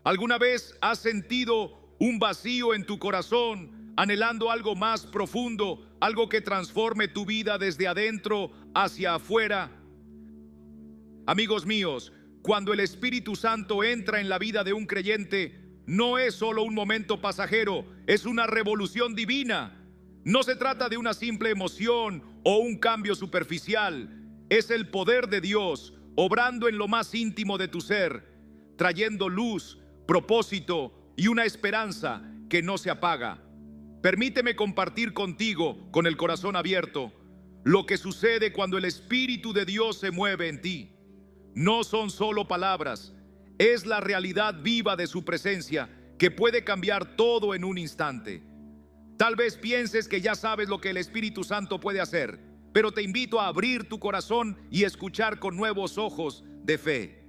¿Alguna vez has sentido un vacío en tu corazón, anhelando algo más profundo, algo que transforme tu vida desde adentro hacia afuera? Amigos míos, cuando el Espíritu Santo entra en la vida de un creyente, no es solo un momento pasajero, es una revolución divina. No se trata de una simple emoción o un cambio superficial. Es el poder de Dios obrando en lo más íntimo de tu ser, trayendo luz, propósito y una esperanza que no se apaga. Permíteme compartir contigo, con el corazón abierto, lo que sucede cuando el Espíritu de Dios se mueve en ti. No son solo palabras, es la realidad viva de su presencia que puede cambiar todo en un instante. Tal vez pienses que ya sabes lo que el Espíritu Santo puede hacer, pero te invito a abrir tu corazón y escuchar con nuevos ojos de fe.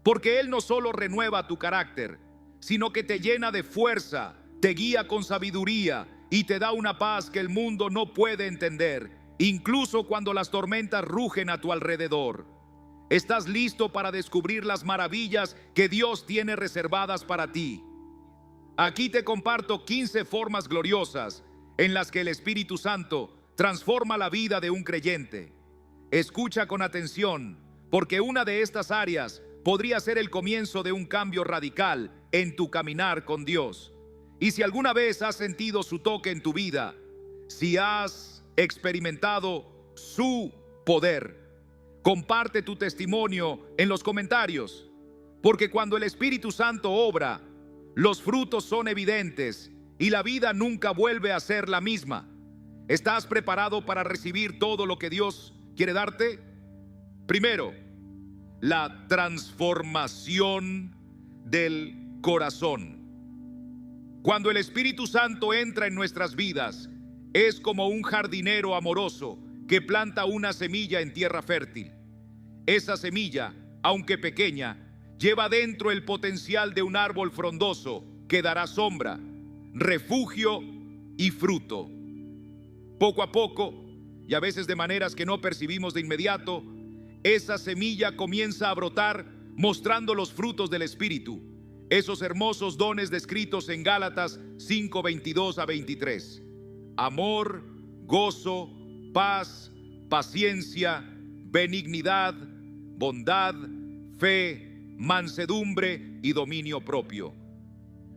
Porque Él no solo renueva tu carácter, sino que te llena de fuerza, te guía con sabiduría y te da una paz que el mundo no puede entender, incluso cuando las tormentas rugen a tu alrededor. ¿Estás listo para descubrir las maravillas que Dios tiene reservadas para ti? Aquí te comparto 15 formas gloriosas en las que el Espíritu Santo transforma la vida de un creyente. Escucha con atención, porque una de estas áreas podría ser el comienzo de un cambio radical en tu caminar con Dios. Y si alguna vez has sentido su toque en tu vida, si has experimentado su poder, comparte tu testimonio en los comentarios, porque cuando el Espíritu Santo obra, los frutos son evidentes y la vida nunca vuelve a ser la misma. ¿Estás preparado para recibir todo lo que Dios quiere darte? Primero, la transformación del corazón. Cuando el Espíritu Santo entra en nuestras vidas, es como un jardinero amoroso que planta una semilla en tierra fértil. Esa semilla, aunque pequeña, lleva dentro el potencial de un árbol frondoso que dará sombra, refugio y fruto. Poco a poco, y a veces de maneras que no percibimos de inmediato, esa semilla comienza a brotar mostrando los frutos del Espíritu, esos hermosos dones descritos en Gálatas 5:22-23. Amor, gozo, paz, paciencia, benignidad, bondad, fe, mansedumbre y dominio propio.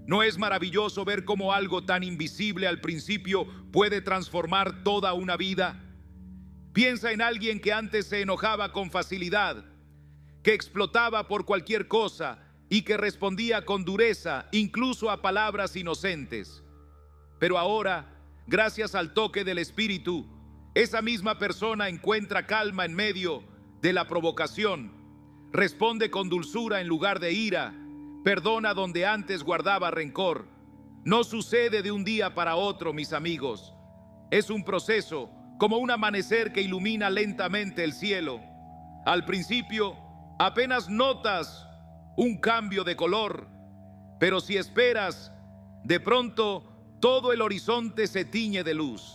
¿No es maravilloso ver cómo algo tan invisible al principio puede transformar toda una vida? Piensa en alguien que antes se enojaba con facilidad, que explotaba por cualquier cosa y que respondía con dureza, incluso a palabras inocentes. Pero ahora, gracias al toque del Espíritu, esa misma persona encuentra calma en medio de la provocación, responde con dulzura en lugar de ira, perdona donde antes guardaba rencor. No sucede de un día para otro, mis amigos. Es un proceso, como un amanecer que ilumina lentamente el cielo. Al principio, apenas notas un cambio de color, pero si esperas, de pronto todo el horizonte se tiñe de luz.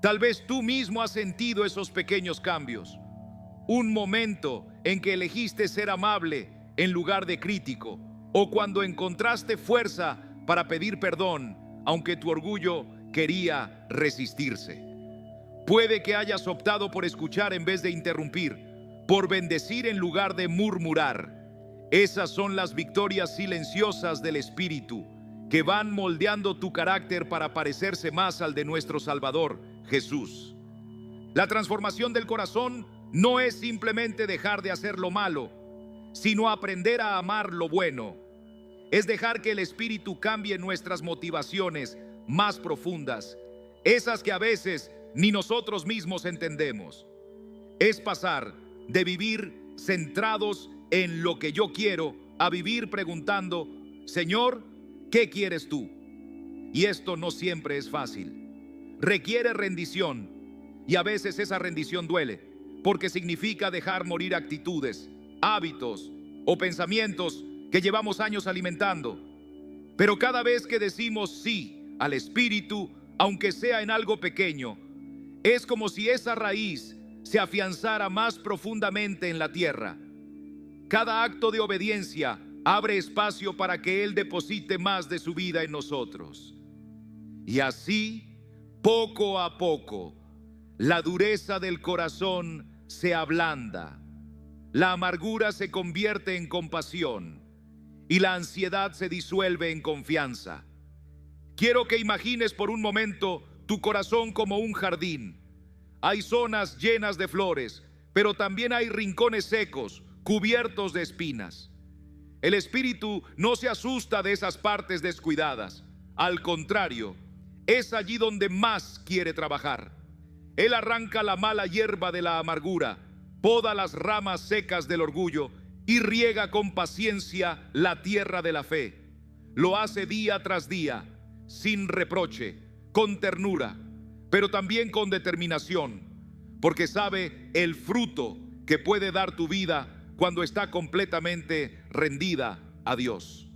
Tal vez tú mismo has sentido esos pequeños cambios. Un momento en que elegiste ser amable en lugar de crítico, o cuando encontraste fuerza para pedir perdón, aunque tu orgullo quería resistirse. Puede que hayas optado por escuchar en vez de interrumpir, por bendecir en lugar de murmurar. Esas son las victorias silenciosas del Espíritu, que van moldeando tu carácter para parecerse más al de nuestro Salvador, Jesús. La transformación del corazón no es simplemente dejar de hacer lo malo, sino aprender a amar lo bueno. Es dejar que el Espíritu cambie nuestras motivaciones más profundas, esas que a veces ni nosotros mismos entendemos. Es pasar de vivir centrados en lo que yo quiero a vivir preguntando: Señor, ¿qué quieres tú? Y esto no siempre es fácil. Requiere rendición, y a veces esa rendición duele, porque significa dejar morir actitudes, hábitos o pensamientos que llevamos años alimentando. Pero cada vez que decimos sí al Espíritu, aunque sea en algo pequeño, es como si esa raíz se afianzara más profundamente en la tierra. Cada acto de obediencia abre espacio para que Él deposite más de su vida en nosotros. Y así, poco a poco, la dureza del corazón se ablanda, la amargura se convierte en compasión y la ansiedad se disuelve en confianza. Quiero que imagines por un momento tu corazón como un jardín. Hay zonas llenas de flores, pero también hay rincones secos, cubiertos de espinas. El espíritu no se asusta de esas partes descuidadas. Al contrario, es allí donde más quiere trabajar. Él arranca la mala hierba de la amargura, poda las ramas secas del orgullo y riega con paciencia la tierra de la fe. Lo hace día tras día, sin reproche, con ternura, pero también con determinación, porque sabe el fruto que puede dar tu vida cuando está completamente rendida a Dios.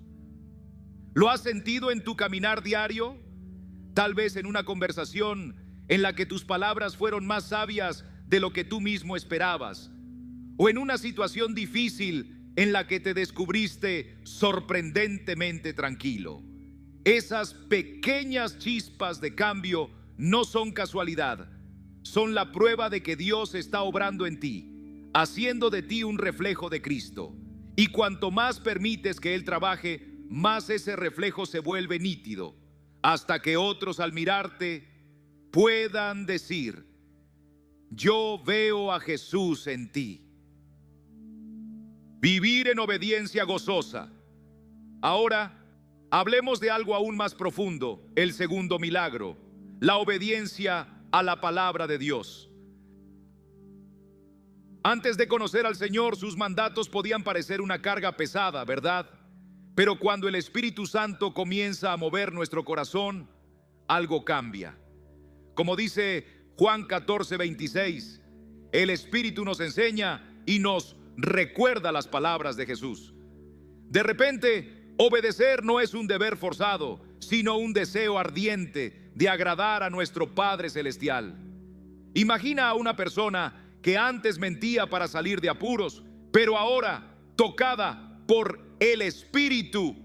¿Lo has sentido en tu caminar diario? Tal vez en una conversación en la que tus palabras fueron más sabias de lo que tú mismo esperabas, o en una situación difícil en la que te descubriste sorprendentemente tranquilo. Esas pequeñas chispas de cambio no son casualidad, son la prueba de que Dios está obrando en ti, haciendo de ti un reflejo de Cristo. Y cuanto más permites que Él trabaje, más ese reflejo se vuelve nítido, hasta que otros al mirarte puedan decir: yo veo a Jesús en ti. Vivir en obediencia gozosa. Ahora, hablemos de algo aún más profundo, el segundo milagro, la obediencia a la palabra de Dios. Antes de conocer al Señor, sus mandatos podían parecer una carga pesada, ¿verdad? Pero cuando el Espíritu Santo comienza a mover nuestro corazón, algo cambia. Como dice Juan 14:26, el Espíritu nos enseña y nos recuerda las palabras de Jesús. De repente, obedecer no es un deber forzado, sino un deseo ardiente de agradar a nuestro Padre Celestial. Imagina a una persona que antes mentía para salir de apuros, pero ahora, tocada por el Espíritu,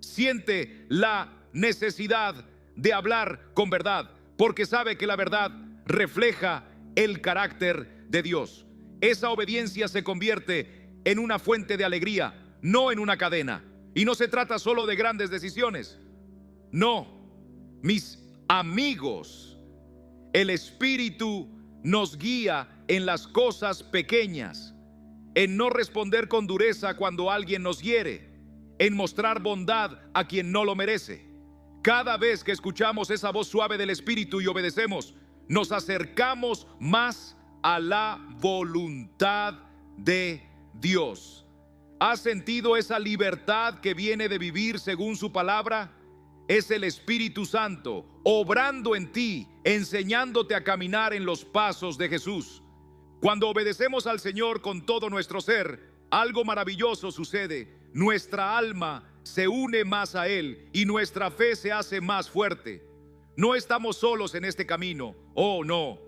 siente la necesidad de hablar con verdad, porque sabe que la verdad refleja el carácter de Dios. Esa obediencia se convierte en una fuente de alegría, no en una cadena. Y no se trata solo de grandes decisiones. No, mis amigos, el Espíritu nos guía en las cosas pequeñas, en no responder con dureza cuando alguien nos hiere, en mostrar bondad a quien no lo merece. Cada vez que escuchamos esa voz suave del Espíritu y obedecemos, nos acercamos más a la voluntad de Dios. ¿Has sentido esa libertad que viene de vivir según su palabra? Es el Espíritu Santo obrando en ti, enseñándote a caminar en los pasos de Jesús. Cuando obedecemos al Señor con todo nuestro ser, algo maravilloso sucede. Nuestra alma se une más a Él y nuestra fe se hace más fuerte. No estamos solos en este camino. Oh, no.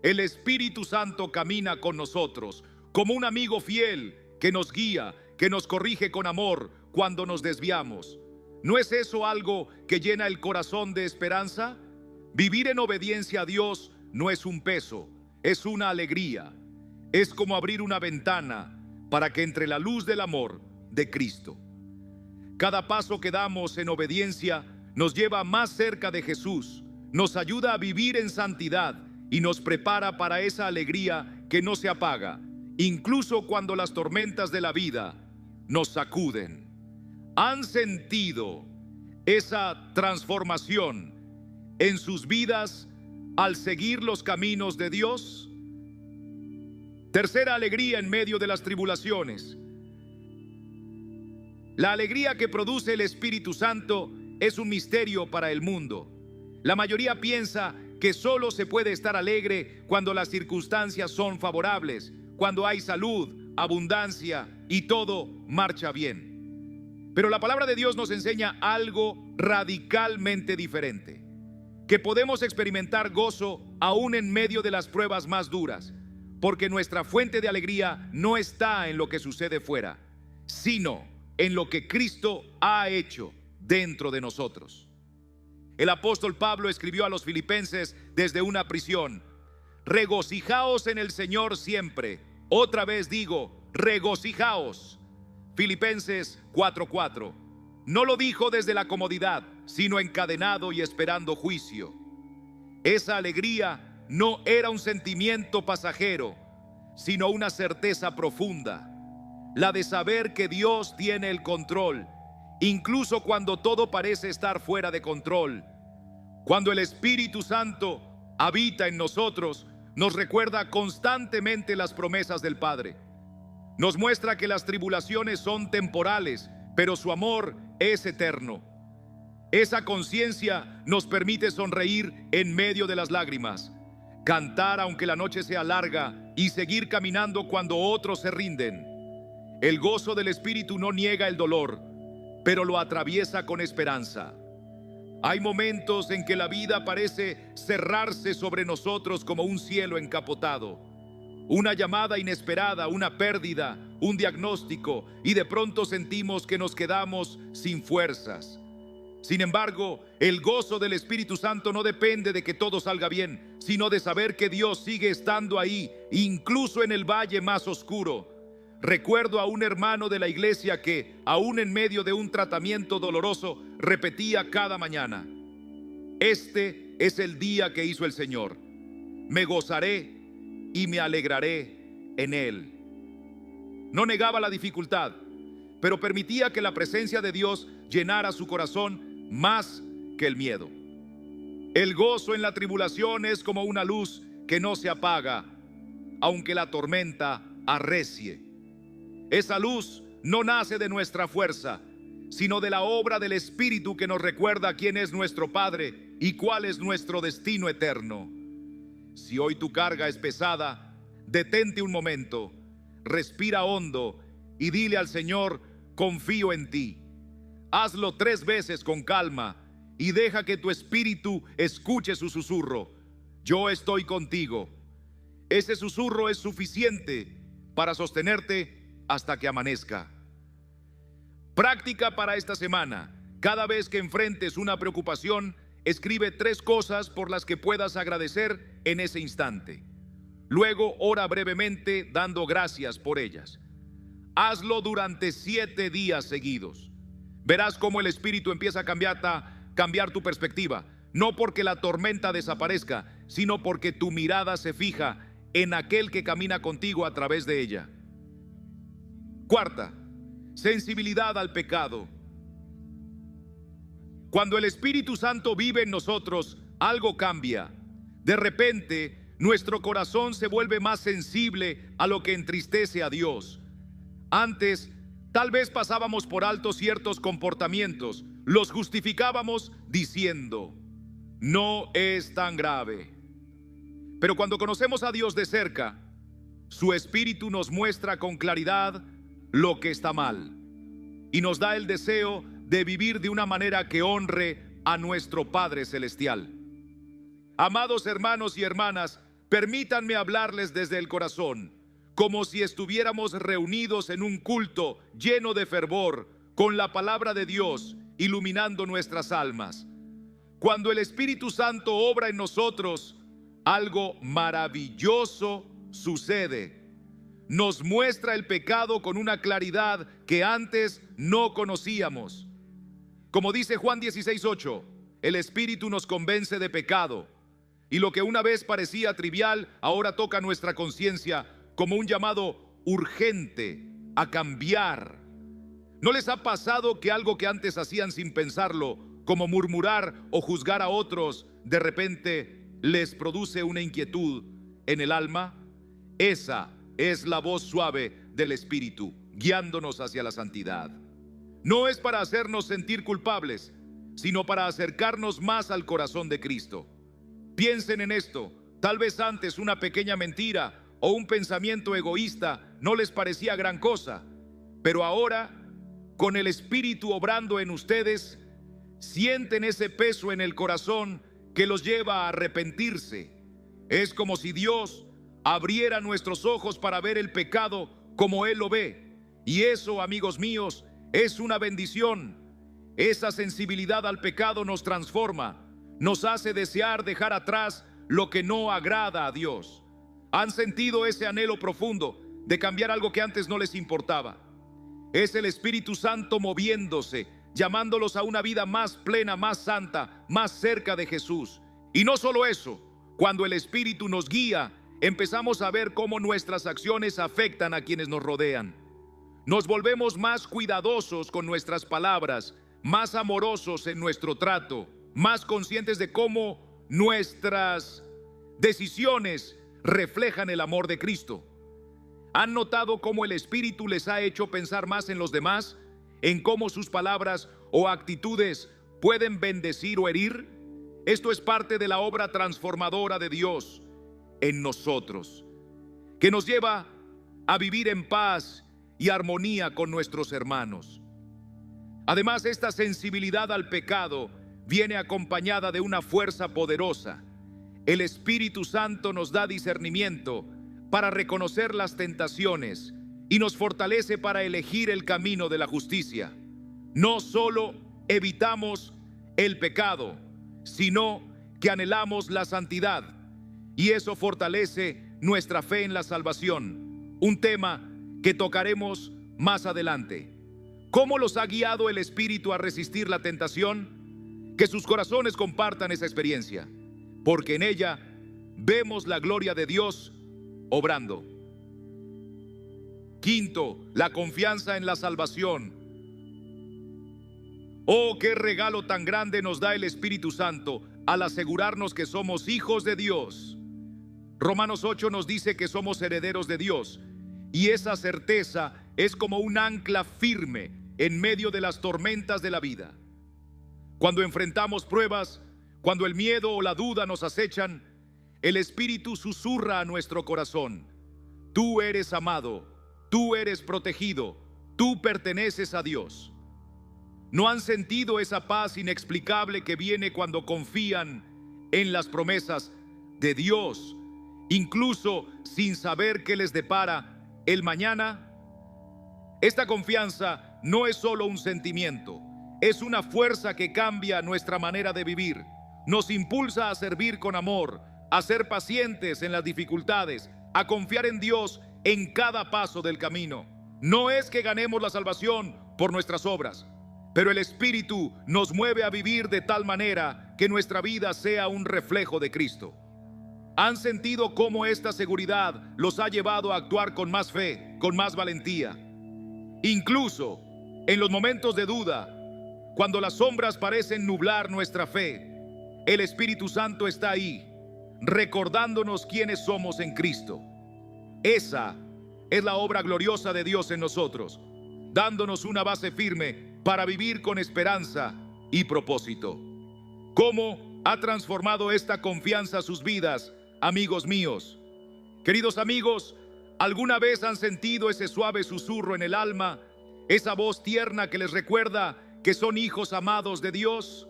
El Espíritu Santo camina con nosotros como un amigo fiel que nos guía, que nos corrige con amor cuando nos desviamos. ¿No es eso algo que llena el corazón de esperanza? Vivir en obediencia a Dios no es un peso, es una alegría. Es como abrir una ventana para que entre la luz del amor de Cristo. Cada paso que damos en obediencia nos lleva más cerca de Jesús, nos ayuda a vivir en santidad y nos prepara para esa alegría que no se apaga, incluso cuando las tormentas de la vida nos sacuden. ¿Han sentido esa transformación en sus vidas al seguir los caminos de Dios? Tercera alegría en medio de las tribulaciones. La alegría que produce el Espíritu Santo es un misterio para el mundo. La mayoría piensa que solo se puede estar alegre cuando las circunstancias son favorables, cuando hay salud, abundancia y todo marcha bien. Pero la palabra de Dios nos enseña algo radicalmente diferente, que podemos experimentar gozo aún en medio de las pruebas más duras, porque nuestra fuente de alegría no está en lo que sucede fuera, sino en lo que Cristo ha hecho dentro de nosotros. El apóstol Pablo escribió a los filipenses desde una prisión: regocijaos en el Señor siempre. Otra vez digo, regocijaos. Filipenses 4:4. No lo dijo desde la comodidad, sino encadenado y esperando juicio. Esa alegría no era un sentimiento pasajero, sino una certeza profunda, la de saber que Dios tiene el control, incluso cuando todo parece estar fuera de control. Cuando el Espíritu Santo habita en nosotros, nos recuerda constantemente las promesas del Padre. Nos muestra que las tribulaciones son temporales, pero su amor es eterno. Esa conciencia nos permite sonreír en medio de las lágrimas, cantar aunque la noche sea larga y seguir caminando cuando otros se rinden. El gozo del Espíritu no niega el dolor, pero lo atraviesa con esperanza. Hay momentos en que la vida parece cerrarse sobre nosotros como un cielo encapotado. Una llamada inesperada, una pérdida, un diagnóstico, y de pronto sentimos que nos quedamos sin fuerzas. Sin embargo, el gozo del Espíritu Santo no depende de que todo salga bien, sino de saber que Dios sigue estando ahí, incluso en el valle más oscuro. Recuerdo a un hermano de la iglesia que, aún en medio de un tratamiento doloroso, repetía cada mañana: este es el día que hizo el Señor. Me gozaré y me alegraré en él. No negaba la dificultad, pero permitía que la presencia de Dios llenara su corazón más que el miedo. El gozo en la tribulación es como una luz que no se apaga, aunque la tormenta arrecie. Esa luz no nace de nuestra fuerza, sino de la obra del Espíritu que nos recuerda quién es nuestro Padre y cuál es nuestro destino eterno. Si hoy tu carga es pesada, detente un momento, respira hondo y dile al Señor: confío en ti. Hazlo 3 veces con calma y deja que tu espíritu escuche su susurro: yo estoy contigo. Ese susurro es suficiente para sostenerte hasta que amanezca. Práctica para esta semana: cada vez que enfrentes una preocupación, escribe 3 cosas por las que puedas agradecer en ese instante. Luego ora brevemente dando gracias por ellas. Hazlo durante 7 días seguidos. Verás cómo el Espíritu empieza a cambiar tu perspectiva, no porque la tormenta desaparezca, sino porque tu mirada se fija en aquel que camina contigo a través de ella. Cuarta, sensibilidad al pecado. Cuando el Espíritu Santo vive en nosotros, algo cambia. De repente, nuestro corazón se vuelve más sensible a lo que entristece a Dios. Antes, tal vez pasábamos por alto ciertos comportamientos, los justificábamos diciendo: no es tan grave. Pero cuando conocemos a Dios de cerca, su Espíritu nos muestra con claridad lo que está mal y nos da el deseo de vivir de una manera que honre a nuestro Padre Celestial. Amados hermanos y hermanas, permítanme hablarles desde el corazón, como si estuviéramos reunidos en un culto lleno de fervor, con la palabra de Dios iluminando nuestras almas. Cuando el Espíritu Santo obra en nosotros, algo maravilloso sucede. Nos muestra el pecado con una claridad que antes no conocíamos. Como dice Juan 16:8, el Espíritu nos convence de pecado, y lo que una vez parecía trivial, ahora toca nuestra conciencia como un llamado urgente a cambiar. ¿No les ha pasado que algo que antes hacían sin pensarlo, como murmurar o juzgar a otros, de repente les produce una inquietud en el alma? Esa es la voz suave del Espíritu, guiándonos hacia la santidad. No es para hacernos sentir culpables, sino para acercarnos más al corazón de Cristo. Piensen en esto: tal vez antes una pequeña mentira o un pensamiento egoísta no les parecía gran cosa, pero ahora, con el Espíritu obrando en ustedes, sienten ese peso en el corazón que los lleva a arrepentirse. Es como si Dios abriera nuestros ojos para ver el pecado como Él lo ve. Y eso, amigos míos, Es una bendición. Esa sensibilidad al pecado nos transforma, nos hace desear dejar atrás lo que no agrada a Dios. ¿Han sentido ese anhelo profundo de cambiar algo que antes no les importaba? Es el Espíritu Santo moviéndose, llamándolos a una vida más plena, más santa, más cerca de Jesús. Y no solo eso, cuando el Espíritu nos guía, empezamos a ver cómo nuestras acciones afectan a quienes nos rodean. Nos volvemos más cuidadosos con nuestras palabras, más amorosos en nuestro trato, más conscientes de cómo nuestras decisiones reflejan el amor de Cristo. ¿Han notado cómo el Espíritu les ha hecho pensar más en los demás, en cómo sus palabras o actitudes pueden bendecir o herir? Esto es parte de la obra transformadora de Dios en nosotros, que nos lleva a vivir en paz y armonía con nuestros hermanos. Además, esta sensibilidad al pecado viene acompañada de una fuerza poderosa. El Espíritu Santo nos da discernimiento para reconocer las tentaciones y nos fortalece para elegir el camino de la justicia. No solo evitamos el pecado, sino que anhelamos la santidad, y eso fortalece nuestra fe en la salvación, un tema que tocaremos más adelante. ¿Cómo los ha guiado el Espíritu a resistir la tentación? Que sus corazones compartan esa experiencia, porque en ella vemos la gloria de Dios obrando. Quinto, la confianza en la salvación. Oh, qué regalo tan grande nos da el Espíritu Santo al asegurarnos que somos hijos de Dios. Romanos 8 nos dice que somos herederos de Dios, y esa certeza es como un ancla firme en medio de las tormentas de la vida. Cuando enfrentamos pruebas, cuando el miedo o la duda nos acechan, el Espíritu susurra a nuestro corazón: tú eres amado, tú eres protegido, tú perteneces a Dios. ¿No han sentido esa paz inexplicable que viene cuando confían en las promesas de Dios, incluso sin saber qué les depara el mañana? Esta confianza no es solo un sentimiento, es una fuerza que cambia nuestra manera de vivir. Nos impulsa a servir con amor, a ser pacientes en las dificultades, a confiar en Dios en cada paso del camino. No es que ganemos la salvación por nuestras obras, pero el Espíritu nos mueve a vivir de tal manera que nuestra vida sea un reflejo de Cristo. ¿Han sentido cómo esta seguridad los ha llevado a actuar con más fe, con más valentía? Incluso en los momentos de duda, cuando las sombras parecen nublar nuestra fe, el Espíritu Santo está ahí, recordándonos quiénes somos en Cristo. Esa es la obra gloriosa de Dios en nosotros, dándonos una base firme para vivir con esperanza y propósito. ¿Cómo ha transformado esta confianza sus vidas, amigos míos? Queridos amigos, ¿alguna vez han sentido ese suave susurro en el alma, esa voz tierna que les recuerda que son hijos amados de Dios?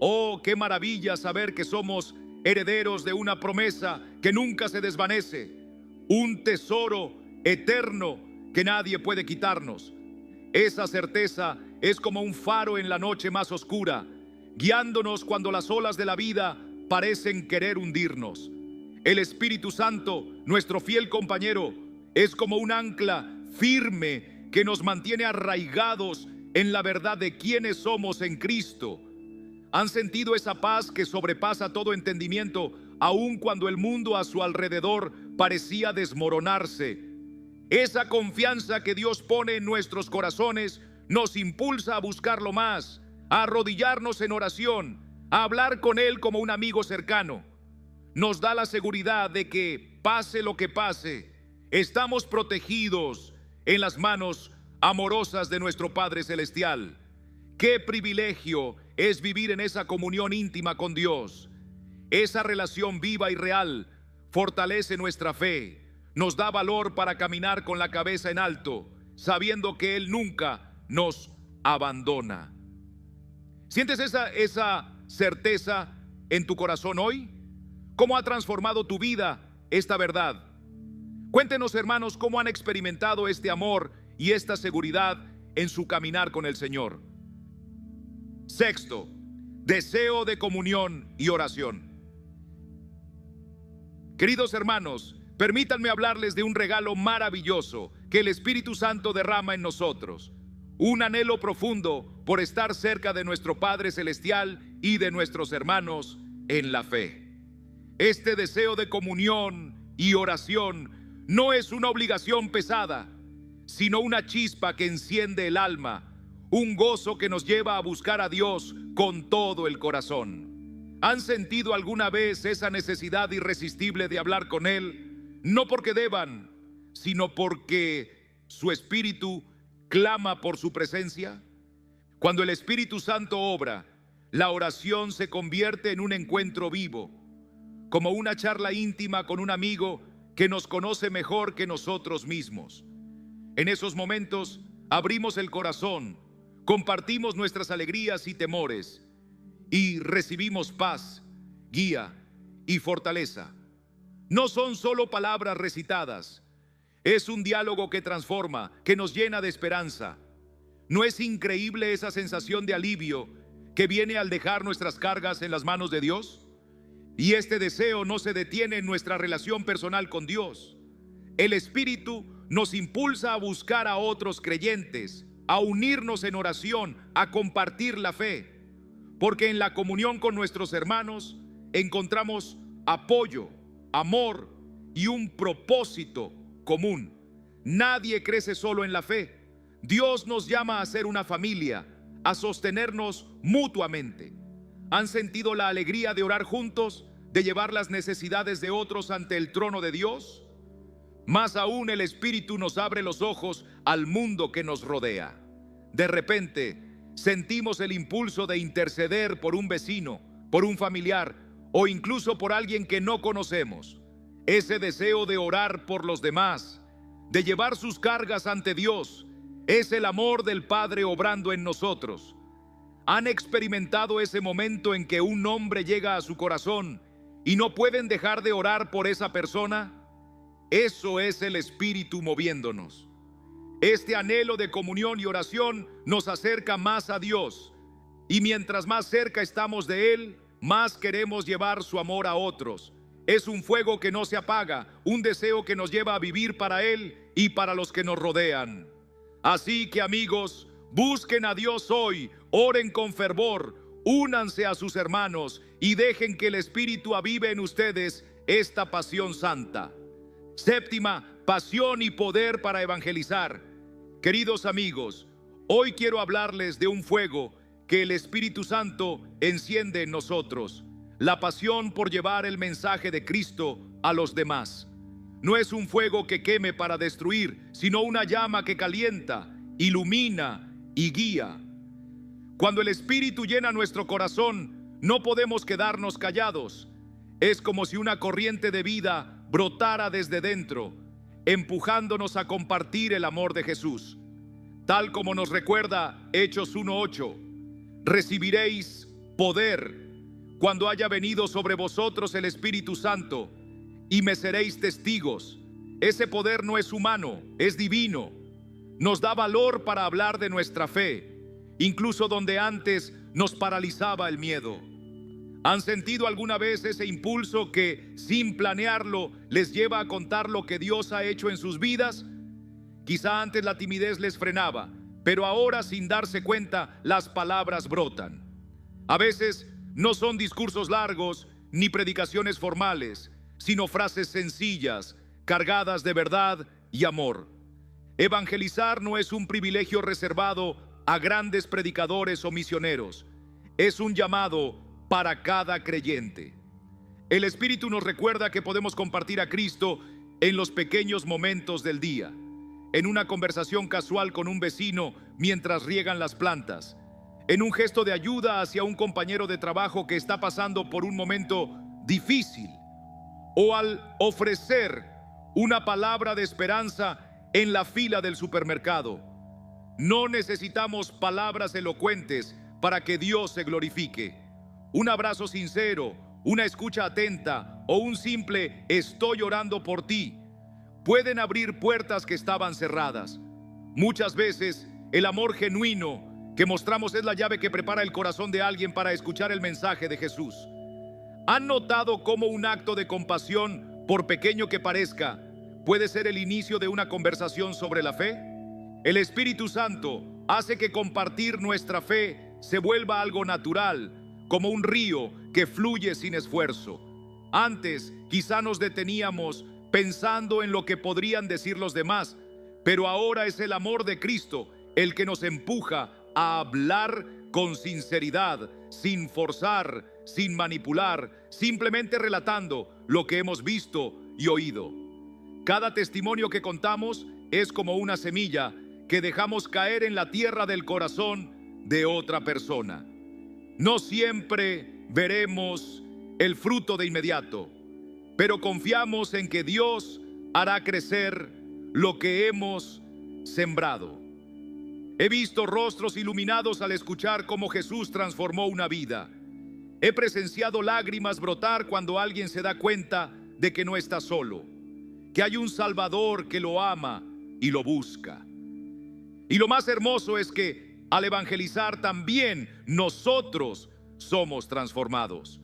Oh, qué maravilla saber que somos herederos de una promesa que nunca se desvanece, un tesoro eterno que nadie puede quitarnos. Esa certeza es como un faro en la noche más oscura, guiándonos cuando las olas de la vida parecen querer hundirnos. El Espíritu Santo, nuestro fiel compañero, es como un ancla firme que nos mantiene arraigados en la verdad de quiénes somos en Cristo. ¿Han sentido esa paz que sobrepasa todo entendimiento, aun cuando el mundo a su alrededor parecía desmoronarse? Esa confianza que Dios pone en nuestros corazones nos impulsa a buscarlo más, a arrodillarnos en oración, a hablar con Él como un amigo cercano. Nos da la seguridad de que, pase lo que pase, estamos protegidos en las manos amorosas de nuestro Padre Celestial. ¡Qué privilegio es vivir en esa comunión íntima con Dios! Esa relación viva y real fortalece nuestra fe, nos da valor para caminar con la cabeza en alto, sabiendo que Él nunca nos abandona. ¿Sientes esa certeza en tu corazón hoy? ¿Cómo ha transformado tu vida esta verdad? Cuéntenos, hermanos, cómo han experimentado este amor y esta seguridad en su caminar con el Señor. Sexto, deseo de comunión y oración. Queridos hermanos, permítanme hablarles de un regalo maravilloso que el Espíritu Santo derrama en nosotros. Un anhelo profundo por estar cerca de nuestro Padre Celestial y de nuestros hermanos en la fe. Este deseo de comunión y oración no es una obligación pesada, sino una chispa que enciende el alma, un gozo que nos lleva a buscar a Dios con todo el corazón. ¿Han sentido alguna vez esa necesidad irresistible de hablar con Él? No porque deban, sino porque su Espíritu clama por su presencia. Cuando el Espíritu Santo obra, la oración se convierte en un encuentro vivo, como una charla íntima con un amigo que nos conoce mejor que nosotros mismos. En esos momentos abrimos el corazón, compartimos nuestras alegrías y temores y recibimos paz, guía y fortaleza. No son solo palabras recitadas, es un diálogo que transforma, que nos llena de esperanza. ¿No es increíble esa sensación de alivio que viene al dejar nuestras cargas en las manos de Dios? Y este deseo no se detiene en nuestra relación personal con Dios. El Espíritu nos impulsa a buscar a otros creyentes, a unirnos en oración, a compartir la fe, porque en la comunión con nuestros hermanos encontramos apoyo, amor y un propósito común. Nadie crece solo en la fe. Dios nos llama a ser una familia, a sostenernos mutuamente. ¿Han sentido la alegría de orar juntos, de llevar las necesidades de otros ante el trono de Dios? Más aún, el Espíritu nos abre los ojos al mundo que nos rodea. De repente, sentimos el impulso de interceder por un vecino, por un familiar o incluso por alguien que no conocemos. Ese deseo de orar por los demás, de llevar sus cargas ante Dios, es el amor del Padre obrando en nosotros. ¿Han experimentado ese momento en que un nombre llega a su corazón y no pueden dejar de orar por esa persona? Eso es el Espíritu moviéndonos. Este anhelo de comunión y oración nos acerca más a Dios, y mientras más cerca estamos de Él, más queremos llevar su amor a otros. Es un fuego que no se apaga, un deseo que nos lleva a vivir para Él y para los que nos rodean. Así que, amigos, busquen a Dios hoy, oren con fervor, únanse a sus hermanos y dejen que el Espíritu avive en ustedes esta pasión santa. Séptima, pasión y poder para evangelizar. Queridos amigos, hoy quiero hablarles de un fuego que el Espíritu Santo enciende en nosotros: la pasión por llevar el mensaje de Cristo a los demás. No es un fuego que queme para destruir, sino una llama que calienta, ilumina y guía. Cuando el Espíritu llena nuestro corazón, no podemos quedarnos callados. Es como si una corriente de vida brotara desde dentro, empujándonos a compartir el amor de Jesús. Tal como nos recuerda Hechos 1:8, recibiréis poder cuando haya venido sobre vosotros el Espíritu Santo, y me seréis testigos. Ese poder no es humano, es divino. Nos da valor para hablar de nuestra fe, incluso donde antes nos paralizaba el miedo. ¿Han sentido alguna vez ese impulso que, sin planearlo, les lleva a contar lo que Dios ha hecho en sus vidas? Quizá antes la timidez les frenaba, pero ahora, sin darse cuenta, las palabras brotan. A veces no son discursos largos ni predicaciones formales, sino frases sencillas, cargadas de verdad y amor. Evangelizar no es un privilegio reservado a grandes predicadores o misioneros. Es un llamado para cada creyente. El Espíritu nos recuerda que podemos compartir a Cristo en los pequeños momentos del día, en una conversación casual con un vecino mientras riegan las plantas, en un gesto de ayuda hacia un compañero de trabajo que está pasando por un momento difícil, o al ofrecer una palabra de esperanza en la fila del supermercado. No necesitamos palabras elocuentes para que Dios se glorifique. Un abrazo sincero, una escucha atenta o un simple "estoy orando por ti" pueden abrir puertas que estaban cerradas. Muchas veces El amor genuino que mostramos es la llave que prepara el corazón de alguien para escuchar el mensaje de Jesús. ¿Han notado cómo un acto de compasión, por pequeño que parezca, puede ser el inicio de una conversación sobre la fe? El Espíritu Santo hace que compartir nuestra fe se vuelva algo natural, como un río que fluye sin esfuerzo. Antes, quizá nos deteníamos pensando en lo que podrían decir los demás, pero ahora es el amor de Cristo el que nos empuja a hablar con sinceridad, sin forzar, sin manipular, simplemente relatando lo que hemos visto y oído. Cada testimonio que contamos es como una semilla que dejamos caer en la tierra del corazón de otra persona. No siempre veremos el fruto de inmediato, pero confiamos en que Dios hará crecer lo que hemos sembrado. He visto rostros iluminados al escuchar cómo Jesús transformó una vida. He presenciado lágrimas brotar cuando alguien se da cuenta de que no está solo, que hay un Salvador que lo ama y lo busca. Y lo más hermoso es que al evangelizar también nosotros somos transformados.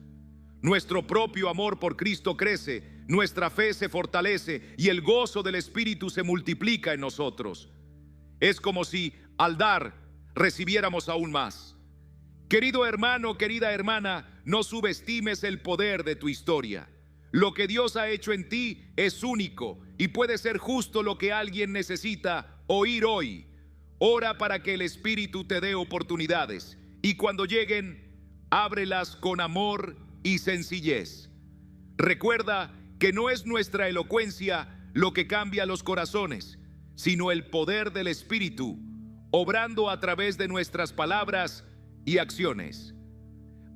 Nuestro propio amor por Cristo crece, nuestra fe se fortalece y el gozo del Espíritu se multiplica en nosotros. Es como si al dar recibiéramos aún más. Querido hermano, querida hermana, no subestimes el poder de tu historia. Lo que Dios ha hecho en ti es único y puede ser justo lo que alguien necesita oír hoy. Ora para que el Espíritu te dé oportunidades y cuando lleguen, ábrelas con amor y sencillez. Recuerda que no es nuestra elocuencia lo que cambia los corazones, sino el poder del Espíritu, obrando a través de nuestras palabras y acciones.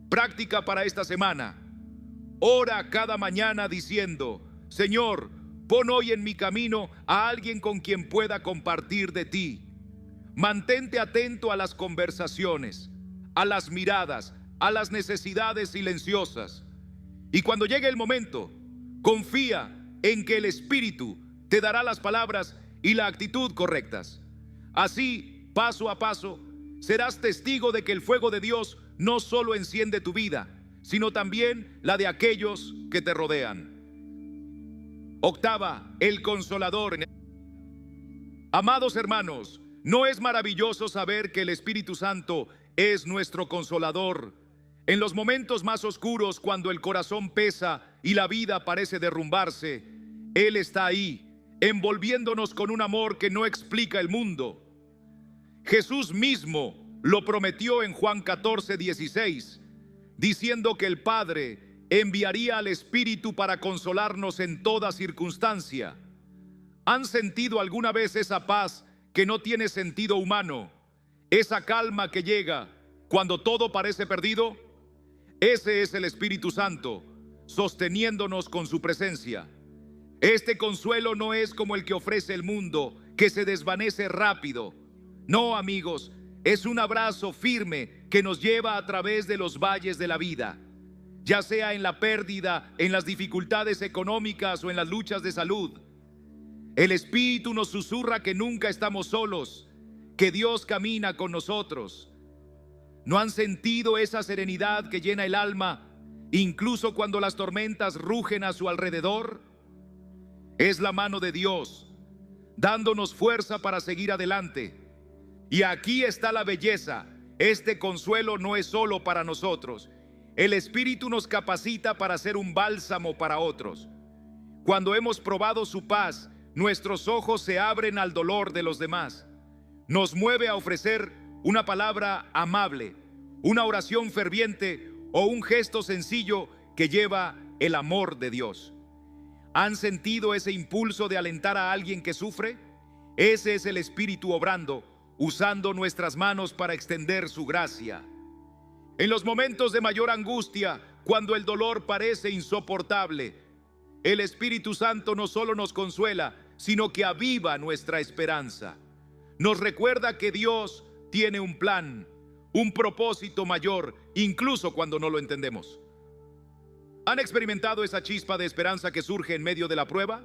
Práctica para esta semana. Ora cada mañana diciendo: Señor, pon hoy en mi camino a alguien con quien pueda compartir de ti. Mantente atento a las conversaciones, a las miradas, a las necesidades silenciosas. Y cuando llegue el momento, confía en que el Espíritu te dará las palabras y la actitud correctas. Así, paso a paso, serás testigo de que el fuego de Dios no solo enciende tu vida, sino también la de aquellos que te rodean. Octava, el Consolador. Amados hermanos, ¿no es maravilloso saber que el Espíritu Santo es nuestro Consolador? En los momentos más oscuros, cuando el corazón pesa y la vida parece derrumbarse, Él está ahí, envolviéndonos con un amor que no explica el mundo. Jesús mismo lo prometió en Juan 14:16, diciendo que el Padre enviaría al Espíritu para consolarnos en toda circunstancia. ¿Han sentido alguna vez esa paz que no tiene sentido humano? Esa calma que llega cuando todo parece perdido. Ese es el Espíritu Santo, sosteniéndonos con su presencia. Este consuelo no es como el que ofrece el mundo, que se desvanece rápido. No, amigos, es un abrazo firme que nos lleva a través de los valles de la vida, ya sea en la pérdida, en las dificultades económicas o en las luchas de salud. El Espíritu nos susurra que nunca estamos solos, que Dios camina con nosotros. ¿No han sentido esa serenidad que llena el alma, incluso cuando las tormentas rugen a su alrededor? Es la mano de Dios, dándonos fuerza para seguir adelante. Y aquí está la belleza. Este consuelo no es solo para nosotros. El Espíritu nos capacita para ser un bálsamo para otros. Cuando hemos probado su paz, nuestros ojos se abren al dolor de los demás. Nos mueve a ofrecer una palabra amable, una oración ferviente o un gesto sencillo que lleva el amor de Dios. ¿Han sentido ese impulso de alentar a alguien que sufre? Ese es el Espíritu obrando, usando nuestras manos para extender su gracia. En los momentos de mayor angustia, cuando el dolor parece insoportable, el Espíritu Santo no solo nos consuela, sino que aviva nuestra esperanza. Nos recuerda que Dios tiene un plan, un propósito mayor, incluso cuando no lo entendemos. ¿Han experimentado esa chispa de esperanza que surge en medio de la prueba?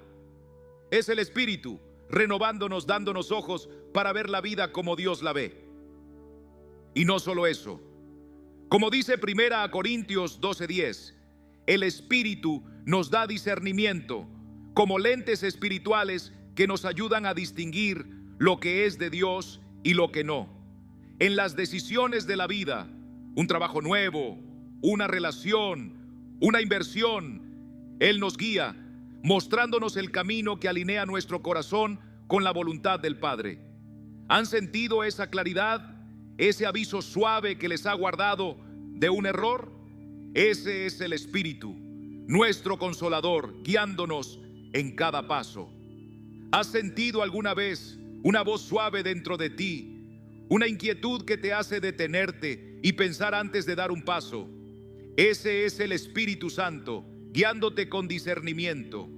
Es el Espíritu renovándonos, dándonos ojos para ver la vida como Dios la ve. Y no solo eso, como dice 1 Corintios 12:10, el Espíritu nos da discernimiento como lentes espirituales que nos ayudan a distinguir lo que es de Dios y lo que no. En las decisiones de la vida, un trabajo nuevo, una relación, una inversión, Él nos guía, mostrándonos el camino que alinea nuestro corazón con la voluntad del Padre. ¿Han sentido esa claridad, ese aviso suave que les ha guardado de un error? Ese es el Espíritu, nuestro consolador, guiándonos en cada paso. ¿Has sentido alguna vez una voz suave dentro de ti, una inquietud que te hace detenerte y pensar antes de dar un paso? Ese es el Espíritu Santo, guiándote con discernimiento.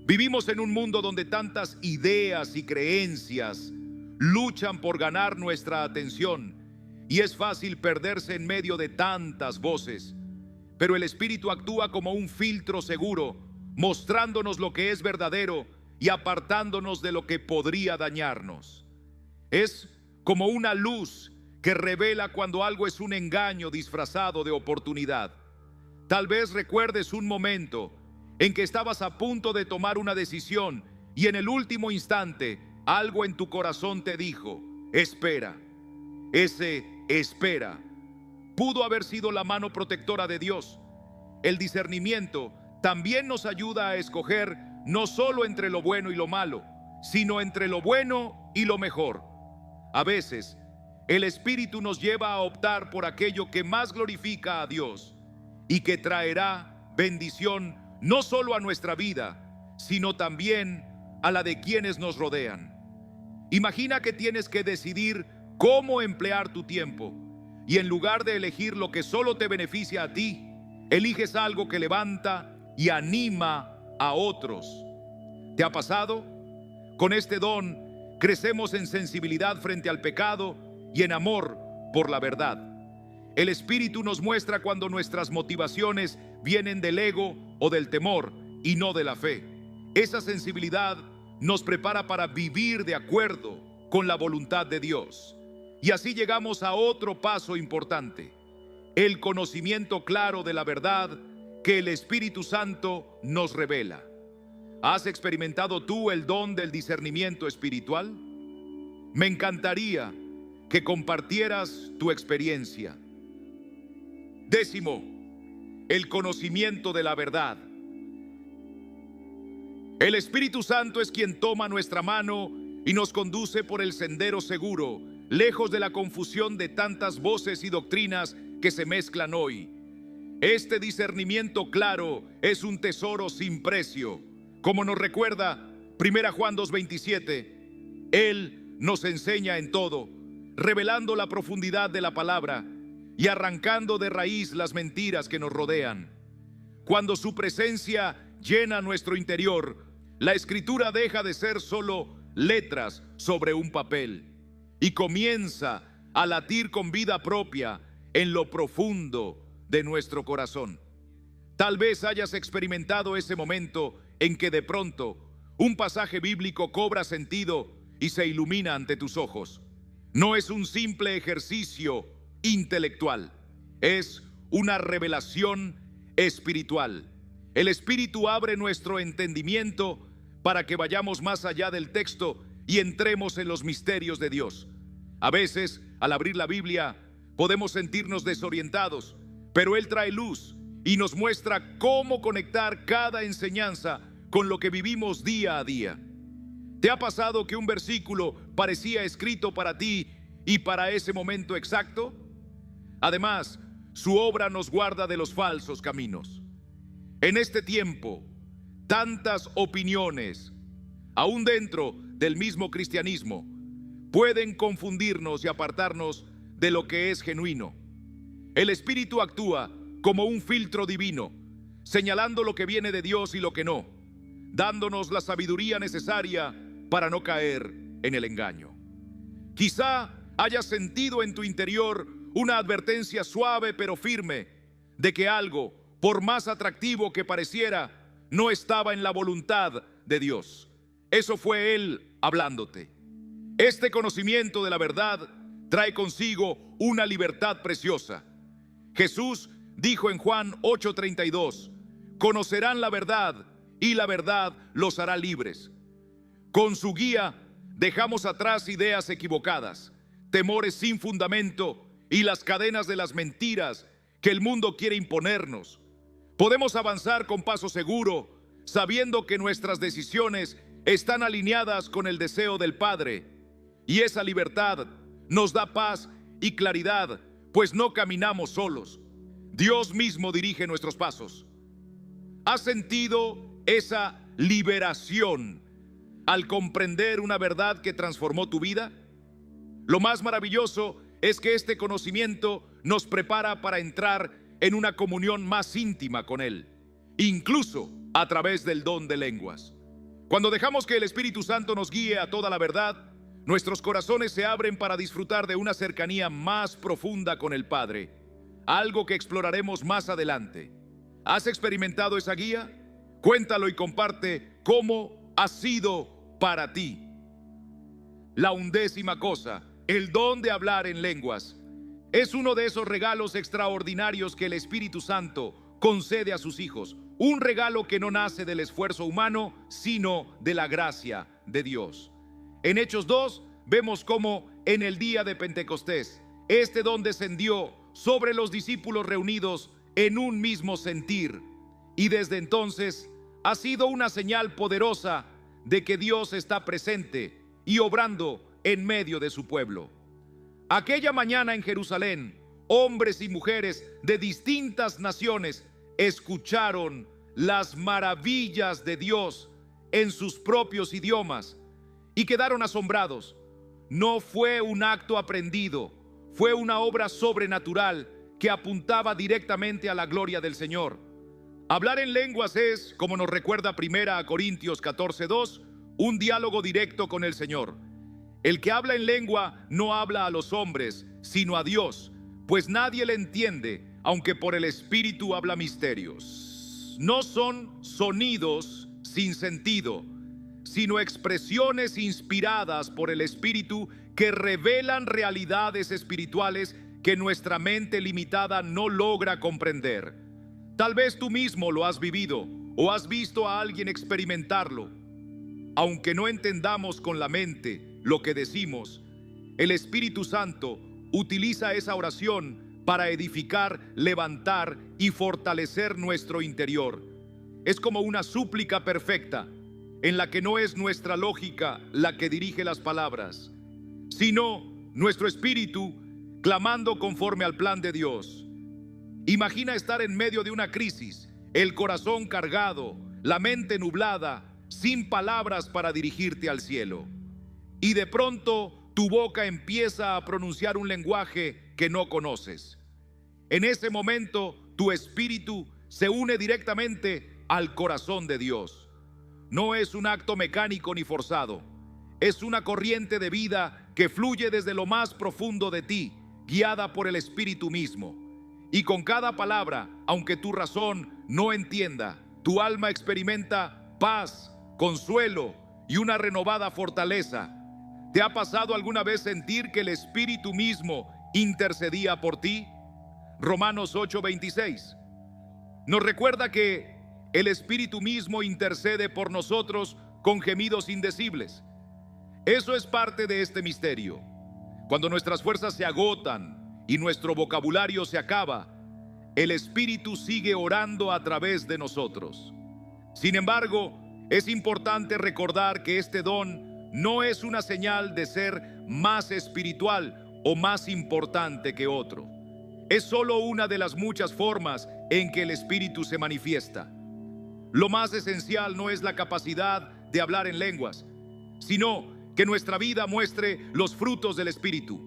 Vivimos en un mundo donde tantas ideas y creencias luchan por ganar nuestra atención y es fácil perderse en medio de tantas voces. Pero el Espíritu actúa como un filtro seguro, mostrándonos lo que es verdadero y apartándonos de lo que podría dañarnos. Es como una luz que revela cuando algo es un engaño disfrazado de oportunidad. Tal vez recuerdes un momento en que estabas a punto de tomar una decisión y en el último instante algo en tu corazón te dijo: espera. Ese espera pudo haber sido la mano protectora de Dios. El discernimiento también nos ayuda a escoger no solo entre lo bueno y lo malo, sino entre lo bueno y lo mejor. A veces, el Espíritu nos lleva a optar por aquello que más glorifica a Dios y que traerá bendición no solo a nuestra vida, sino también a la de quienes nos rodean. Imagina que tienes que decidir cómo emplear tu tiempo y en lugar de elegir lo que solo te beneficia a ti, eliges algo que levanta y anima a otros. ¿Te ha pasado? Con este don crecemos en sensibilidad frente al pecado y en amor por la verdad. El Espíritu nos muestra cuando nuestras motivaciones vienen del ego o del temor y no de la fe. Esa sensibilidad nos prepara para vivir de acuerdo con la voluntad de Dios. Y así llegamos a otro paso importante: el conocimiento claro de la verdad que el Espíritu Santo nos revela. ¿Has experimentado tú el don del discernimiento espiritual? Me encantaría que compartieras tu experiencia. 10, el conocimiento de la verdad. El Espíritu Santo es quien toma nuestra mano y nos conduce por el sendero seguro, lejos de la confusión de tantas voces y doctrinas que se mezclan hoy. Este discernimiento claro es un tesoro sin precio. Como nos recuerda 1 Juan 2:27, Él nos enseña en todo, revelando la profundidad de la palabra y arrancando de raíz las mentiras que nos rodean. Cuando su presencia llena nuestro interior, la Escritura deja de ser solo letras sobre un papel y comienza a latir con vida propia en lo profundo de nuestro corazón. Tal vez hayas experimentado ese momento en que de pronto un pasaje bíblico cobra sentido y se ilumina ante tus ojos. No es un simple ejercicio intelectual, es una revelación espiritual. El Espíritu abre nuestro entendimiento para que vayamos más allá del texto y entremos en los misterios de Dios. A veces, al abrir la Biblia, podemos sentirnos desorientados, pero Él trae luz y nos muestra cómo conectar cada enseñanza con lo que vivimos día a día. ¿Te ha pasado que un versículo parecía escrito para ti y para ese momento exacto? Además, su obra nos guarda de los falsos caminos. En este tiempo, tantas opiniones, aún dentro del mismo cristianismo, pueden confundirnos y apartarnos de lo que es genuino. El Espíritu actúa como un filtro divino, señalando lo que viene de Dios y lo que no, dándonos la sabiduría necesaria para no caer en el engaño. Quizá hayas sentido en tu interior una advertencia suave pero firme de que algo, por más atractivo que pareciera, no estaba en la voluntad de Dios. Eso fue Él hablándote. Este conocimiento de la verdad trae consigo una libertad preciosa. Jesús dijo en Juan 8:32, conocerán la verdad y la verdad los hará libres. Con su guía dejamos atrás ideas equivocadas, temores sin fundamento y las cadenas de las mentiras que el mundo quiere imponernos. Podemos avanzar con paso seguro, sabiendo que nuestras decisiones están alineadas con el deseo del Padre. Y esa libertad nos da paz y claridad, pues no caminamos solos. Dios mismo dirige nuestros pasos. ¿Has sentido esa liberación al comprender una verdad que transformó tu vida? Lo más maravilloso es que este conocimiento nos prepara para entrar en una comunión más íntima con Él, incluso a través del don de lenguas. Cuando dejamos que el Espíritu Santo nos guíe a toda la verdad, nuestros corazones se abren para disfrutar de una cercanía más profunda con el Padre, algo que exploraremos más adelante. ¿Has experimentado esa guía? Cuéntalo y comparte cómo ha sido para ti. La 11ª cosa, el don de hablar en lenguas. Es uno de esos regalos extraordinarios que el Espíritu Santo concede a sus hijos. Un regalo que no nace del esfuerzo humano, sino de la gracia de Dios. En Hechos 2 vemos cómo en el día de Pentecostés este don descendió sobre los discípulos reunidos en un mismo sentir, y desde entonces ha sido una señal poderosa de que Dios está presente y obrando en medio de su pueblo. Aquella mañana en Jerusalén, hombres y mujeres de distintas naciones escucharon las maravillas de Dios en sus propios idiomas y quedaron asombrados. No fue un acto aprendido, fue una obra sobrenatural que apuntaba directamente a la gloria del Señor. Hablar en lenguas es, como nos recuerda 1 Corintios 14:2, un diálogo directo con el Señor. El que habla en lengua no habla a los hombres, sino a Dios, pues nadie le entiende, aunque por el Espíritu habla misterios. No son sonidos sin sentido, sino expresiones inspiradas por el Espíritu que revelan realidades espirituales que nuestra mente limitada no logra comprender. Tal vez tú mismo lo has vivido o has visto a alguien experimentarlo. Aunque no entendamos con la mente lo que decimos, el Espíritu Santo utiliza esa oración para edificar, levantar y fortalecer nuestro interior. Es como una súplica perfecta en la que no es nuestra lógica la que dirige las palabras, sino nuestro espíritu clamando conforme al plan de Dios. Imagina estar en medio de una crisis, el corazón cargado, la mente nublada, sin palabras para dirigirte al cielo. Y de pronto tu boca empieza a pronunciar un lenguaje que no conoces. En ese momento tu espíritu se une directamente al corazón de Dios. No es un acto mecánico ni forzado. Es una corriente de vida que fluye desde lo más profundo de ti, guiada por el Espíritu mismo. Y con cada palabra, aunque tu razón no entienda, tu alma experimenta paz, consuelo y una renovada fortaleza. ¿Te ha pasado alguna vez sentir que el Espíritu mismo intercedía por ti? Romanos 8:26 nos recuerda que el Espíritu mismo intercede por nosotros con gemidos indecibles. Eso es parte de este misterio. Cuando nuestras fuerzas se agotan y nuestro vocabulario se acaba, el Espíritu sigue orando a través de nosotros. Sin embargo, es importante recordar que este don no es una señal de ser más espiritual o más importante que otro. Es solo una de las muchas formas en que el Espíritu se manifiesta. Lo más esencial no es la capacidad de hablar en lenguas, sino que nuestra vida muestre los frutos del Espíritu: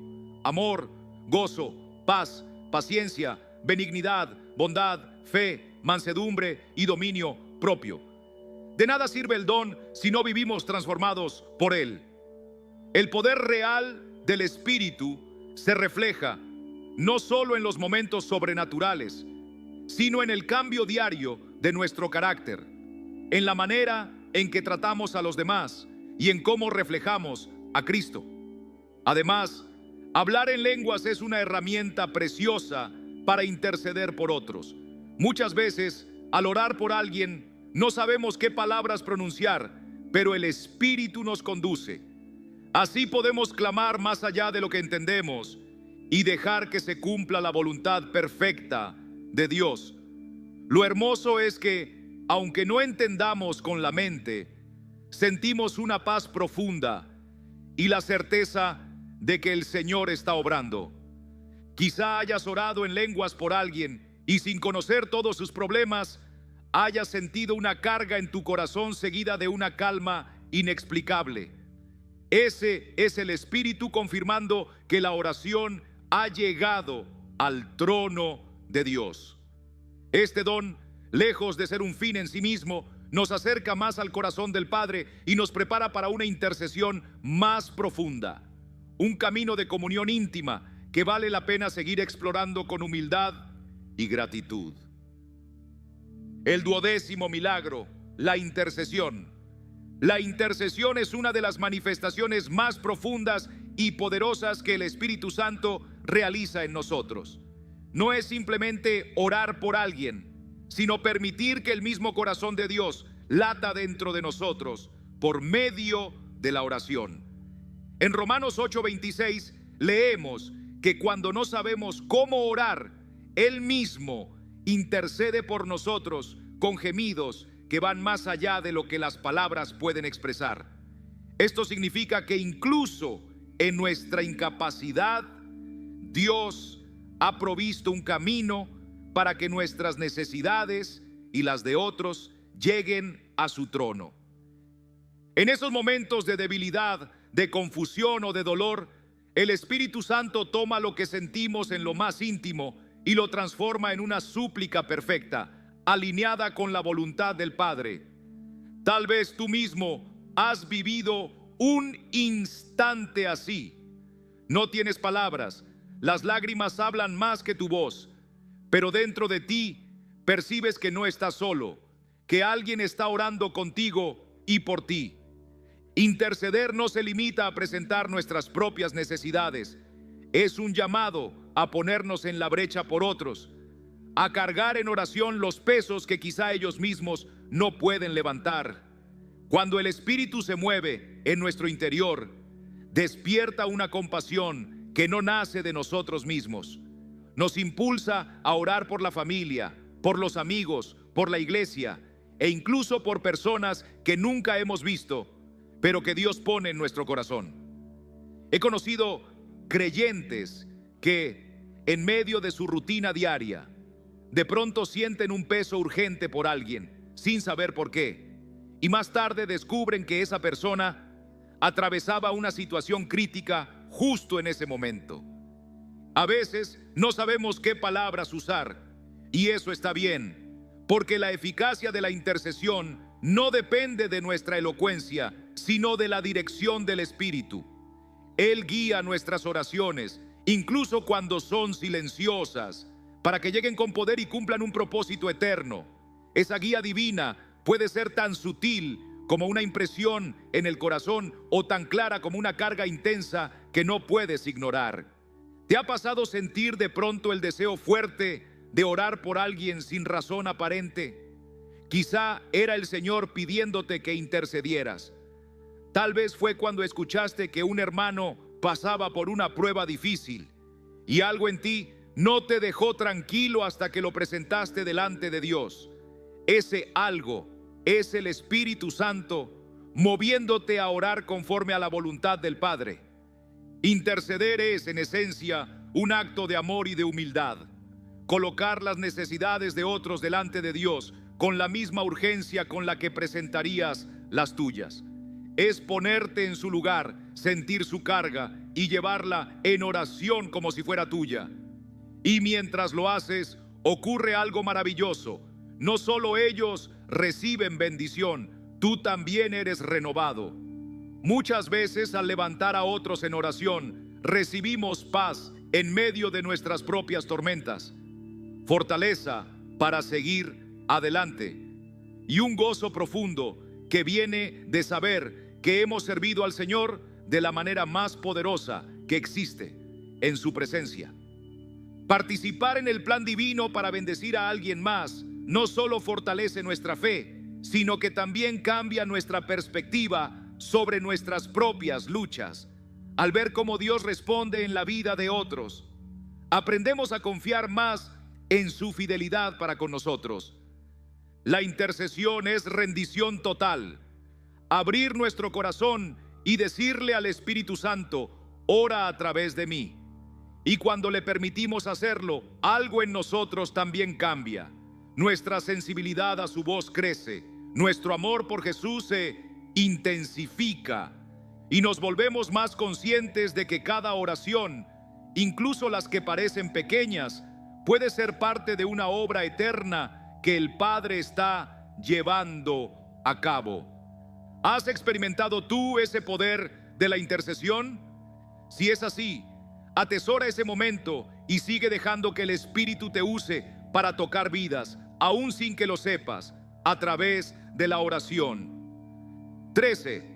amor, gozo, paz, paciencia, benignidad, bondad, fe, mansedumbre y dominio propio. De nada sirve el don si no vivimos transformados por él. El poder real del Espíritu se refleja no solo en los momentos sobrenaturales, sino en el cambio diario de nuestro carácter, en la manera en que tratamos a los demás y en cómo reflejamos a Cristo. Además, hablar en lenguas es una herramienta preciosa para interceder por otros. Muchas veces, al orar por alguien, no sabemos qué palabras pronunciar, pero el Espíritu nos conduce. Así podemos clamar más allá de lo que entendemos y dejar que se cumpla la voluntad perfecta de Dios. Lo hermoso es que, aunque no entendamos con la mente, sentimos una paz profunda y la certeza de que el Señor está obrando. Quizá hayas orado en lenguas por alguien y sin conocer todos sus problemas, hayas sentido una carga en tu corazón seguida de una calma inexplicable. Ese es el Espíritu confirmando que la oración ha llegado al trono de Dios. Este don, lejos de ser un fin en sí mismo, nos acerca más al corazón del Padre y nos prepara para una intercesión más profunda. Un camino de comunión íntima que vale la pena seguir explorando con humildad y gratitud. El 12º milagro, la intercesión. La intercesión es una de las manifestaciones más profundas y poderosas que el Espíritu Santo realiza en nosotros. No es simplemente orar por alguien, sino permitir que el mismo corazón de Dios lata dentro de nosotros por medio de la oración. En Romanos 8:26 leemos que cuando no sabemos cómo orar, Él mismo intercede por nosotros con gemidos que van más allá de lo que las palabras pueden expresar. Esto significa que incluso en nuestra incapacidad, Dios ha provisto un camino para que nuestras necesidades y las de otros lleguen a su trono. En esos momentos de debilidad, de confusión o de dolor, el Espíritu Santo toma lo que sentimos en lo más íntimo y lo transforma en una súplica perfecta, alineada con la voluntad del Padre. Tal vez tú mismo has vivido un instante así. No tienes palabras, las lágrimas hablan más que tu voz, pero dentro de ti percibes que no estás solo, que alguien está orando contigo y por ti. Interceder no se limita a presentar nuestras propias necesidades, es un llamado a ponernos en la brecha por otros, a cargar en oración los pesos que quizá ellos mismos no pueden levantar. Cuando el Espíritu se mueve en nuestro interior, despierta una compasión que no nace de nosotros mismos. Nos impulsa a orar por la familia, por los amigos, por la iglesia e incluso por personas que nunca hemos visto, pero que Dios pone en nuestro corazón. He conocido creyentes que en medio de su rutina diaria, de pronto sienten un peso urgente por alguien, sin saber por qué, y más tarde descubren que esa persona atravesaba una situación crítica justo en ese momento. A veces no sabemos qué palabras usar, y eso está bien, porque la eficacia de la intercesión no depende de nuestra elocuencia, sino de la dirección del Espíritu. Él guía nuestras oraciones, incluso cuando son silenciosas, para que lleguen con poder y cumplan un propósito eterno. Esa guía divina puede ser tan sutil como una impresión en el corazón o tan clara como una carga intensa que no puedes ignorar. ¿Te ha pasado sentir de pronto el deseo fuerte de orar por alguien sin razón aparente? Quizá era el Señor pidiéndote que intercedieras. Tal vez fue cuando escuchaste que un hermano pasaba por una prueba difícil y algo en ti no te dejó tranquilo hasta que lo presentaste delante de Dios. Ese algo es el Espíritu Santo moviéndote a orar conforme a la voluntad del Padre. Interceder es, en esencia, un acto de amor y de humildad. Colocar las necesidades de otros delante de Dios con la misma urgencia con la que presentarías las tuyas. Es ponerte en su lugar, sentir su carga y llevarla en oración como si fuera tuya. Y mientras lo haces, ocurre algo maravilloso. No solo ellos reciben bendición, tú también eres renovado. Muchas veces al levantar a otros en oración, recibimos paz en medio de nuestras propias tormentas, fortaleza para seguir adelante y un gozo profundo que viene de saber que hemos servido al Señor de la manera más poderosa que existe, en su presencia. Participar en el plan divino para bendecir a alguien más no solo fortalece nuestra fe, sino que también cambia nuestra perspectiva sobre nuestras propias luchas. Al ver cómo Dios responde en la vida de otros, aprendemos a confiar más en su fidelidad para con nosotros. La intercesión es rendición total. Abrir nuestro corazón y decirle al Espíritu Santo: ora a través de mí. Y cuando le permitimos hacerlo, algo en nosotros también cambia. Nuestra sensibilidad a su voz crece. Nuestro amor por Jesús se intensifica y nos volvemos más conscientes de que cada oración, incluso las que parecen pequeñas, puede ser parte de una obra eterna que el Padre está llevando a cabo. ¿Has experimentado tú ese poder de la intercesión? Si es así, atesora ese momento y sigue dejando que el Espíritu te use para tocar vidas, aún sin que lo sepas, a través de la oración. 13.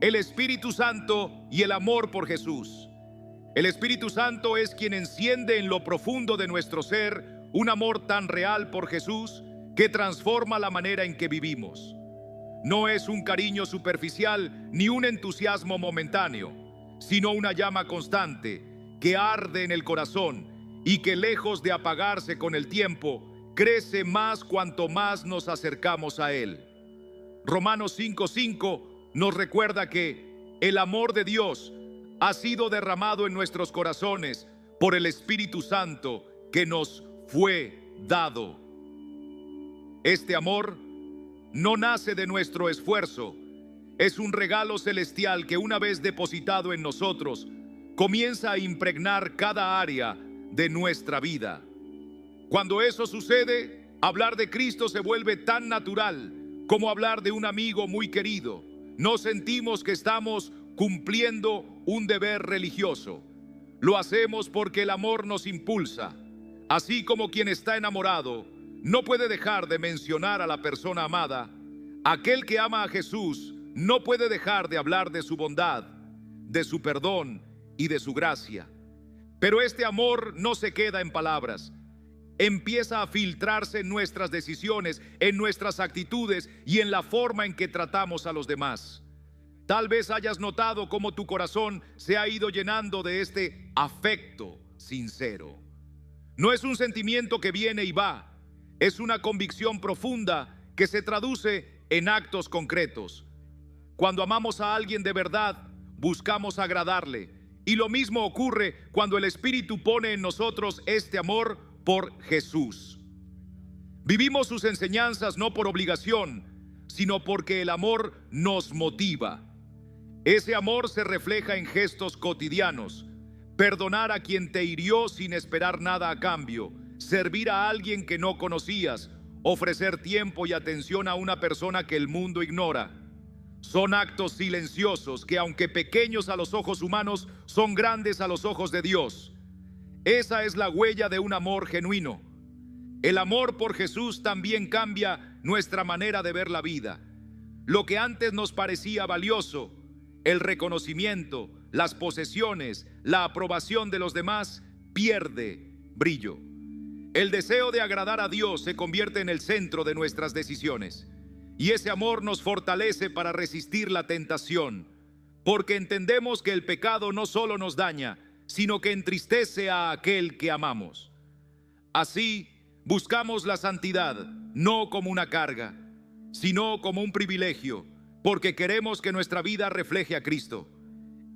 El Espíritu Santo y el amor por Jesús. El Espíritu Santo es quien enciende en lo profundo de nuestro ser un amor tan real por Jesús que transforma la manera en que vivimos. No es un cariño superficial ni un entusiasmo momentáneo, sino una llama constante que arde en el corazón y que, lejos de apagarse con el tiempo, crece más cuanto más nos acercamos a Él. Romanos 5:5 nos recuerda que el amor de Dios ha sido derramado en nuestros corazones por el Espíritu Santo que nos fue dado. Este amor no nace de nuestro esfuerzo, es un regalo celestial que, una vez depositado en nosotros, comienza a impregnar cada área de nuestra vida. Cuando eso sucede, hablar de Cristo se vuelve tan natural como hablar de un amigo muy querido. No sentimos que estamos cumpliendo un deber religioso. Lo hacemos porque el amor nos impulsa. Así como quien está enamorado no puede dejar de mencionar a la persona amada, aquel que ama a Jesús no puede dejar de hablar de su bondad, de su perdón y de su gracia. Pero este amor no se queda en palabras. Empieza a filtrarse en nuestras decisiones, en nuestras actitudes y en la forma en que tratamos a los demás. Tal vez hayas notado cómo tu corazón se ha ido llenando de este afecto sincero. No es un sentimiento que viene y va, es una convicción profunda que se traduce en actos concretos. Cuando amamos a alguien de verdad, buscamos agradarle. Y lo mismo ocurre cuando el Espíritu pone en nosotros este amor por Jesús. Vivimos sus enseñanzas no por obligación, sino porque el amor nos motiva. Ese amor se refleja en gestos cotidianos: perdonar a quien te hirió sin esperar nada a cambio, servir a alguien que no conocías, ofrecer tiempo y atención a una persona que el mundo ignora. Son actos silenciosos que, aunque pequeños a los ojos humanos, son grandes a los ojos de Dios. Esa es la huella de un amor genuino. El amor por Jesús también cambia nuestra manera de ver la vida. Lo que antes nos parecía valioso, el reconocimiento, las posesiones, la aprobación de los demás, pierde brillo. El deseo de agradar a Dios se convierte en el centro de nuestras decisiones. Y ese amor nos fortalece para resistir la tentación, porque entendemos que el pecado no solo nos daña, sino que entristece a aquel que amamos. Así, buscamos la santidad, no como una carga, sino como un privilegio, porque queremos que nuestra vida refleje a Cristo.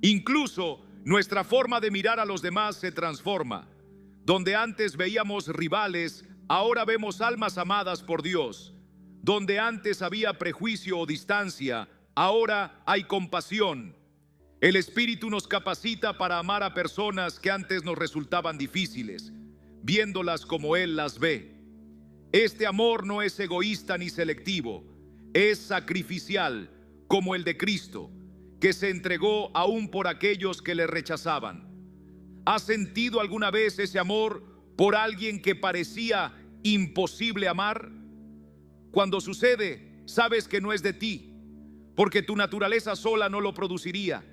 Incluso nuestra forma de mirar a los demás se transforma. Donde antes veíamos rivales, ahora vemos almas amadas por Dios. Donde antes había prejuicio o distancia, ahora hay compasión. El Espíritu nos capacita para amar a personas que antes nos resultaban difíciles, viéndolas como Él las ve. Este amor no es egoísta ni selectivo, es sacrificial, como el de Cristo, que se entregó aún por aquellos que le rechazaban. ¿Has sentido alguna vez ese amor por alguien que parecía imposible amar? Cuando sucede, sabes que no es de ti, porque tu naturaleza sola no lo produciría.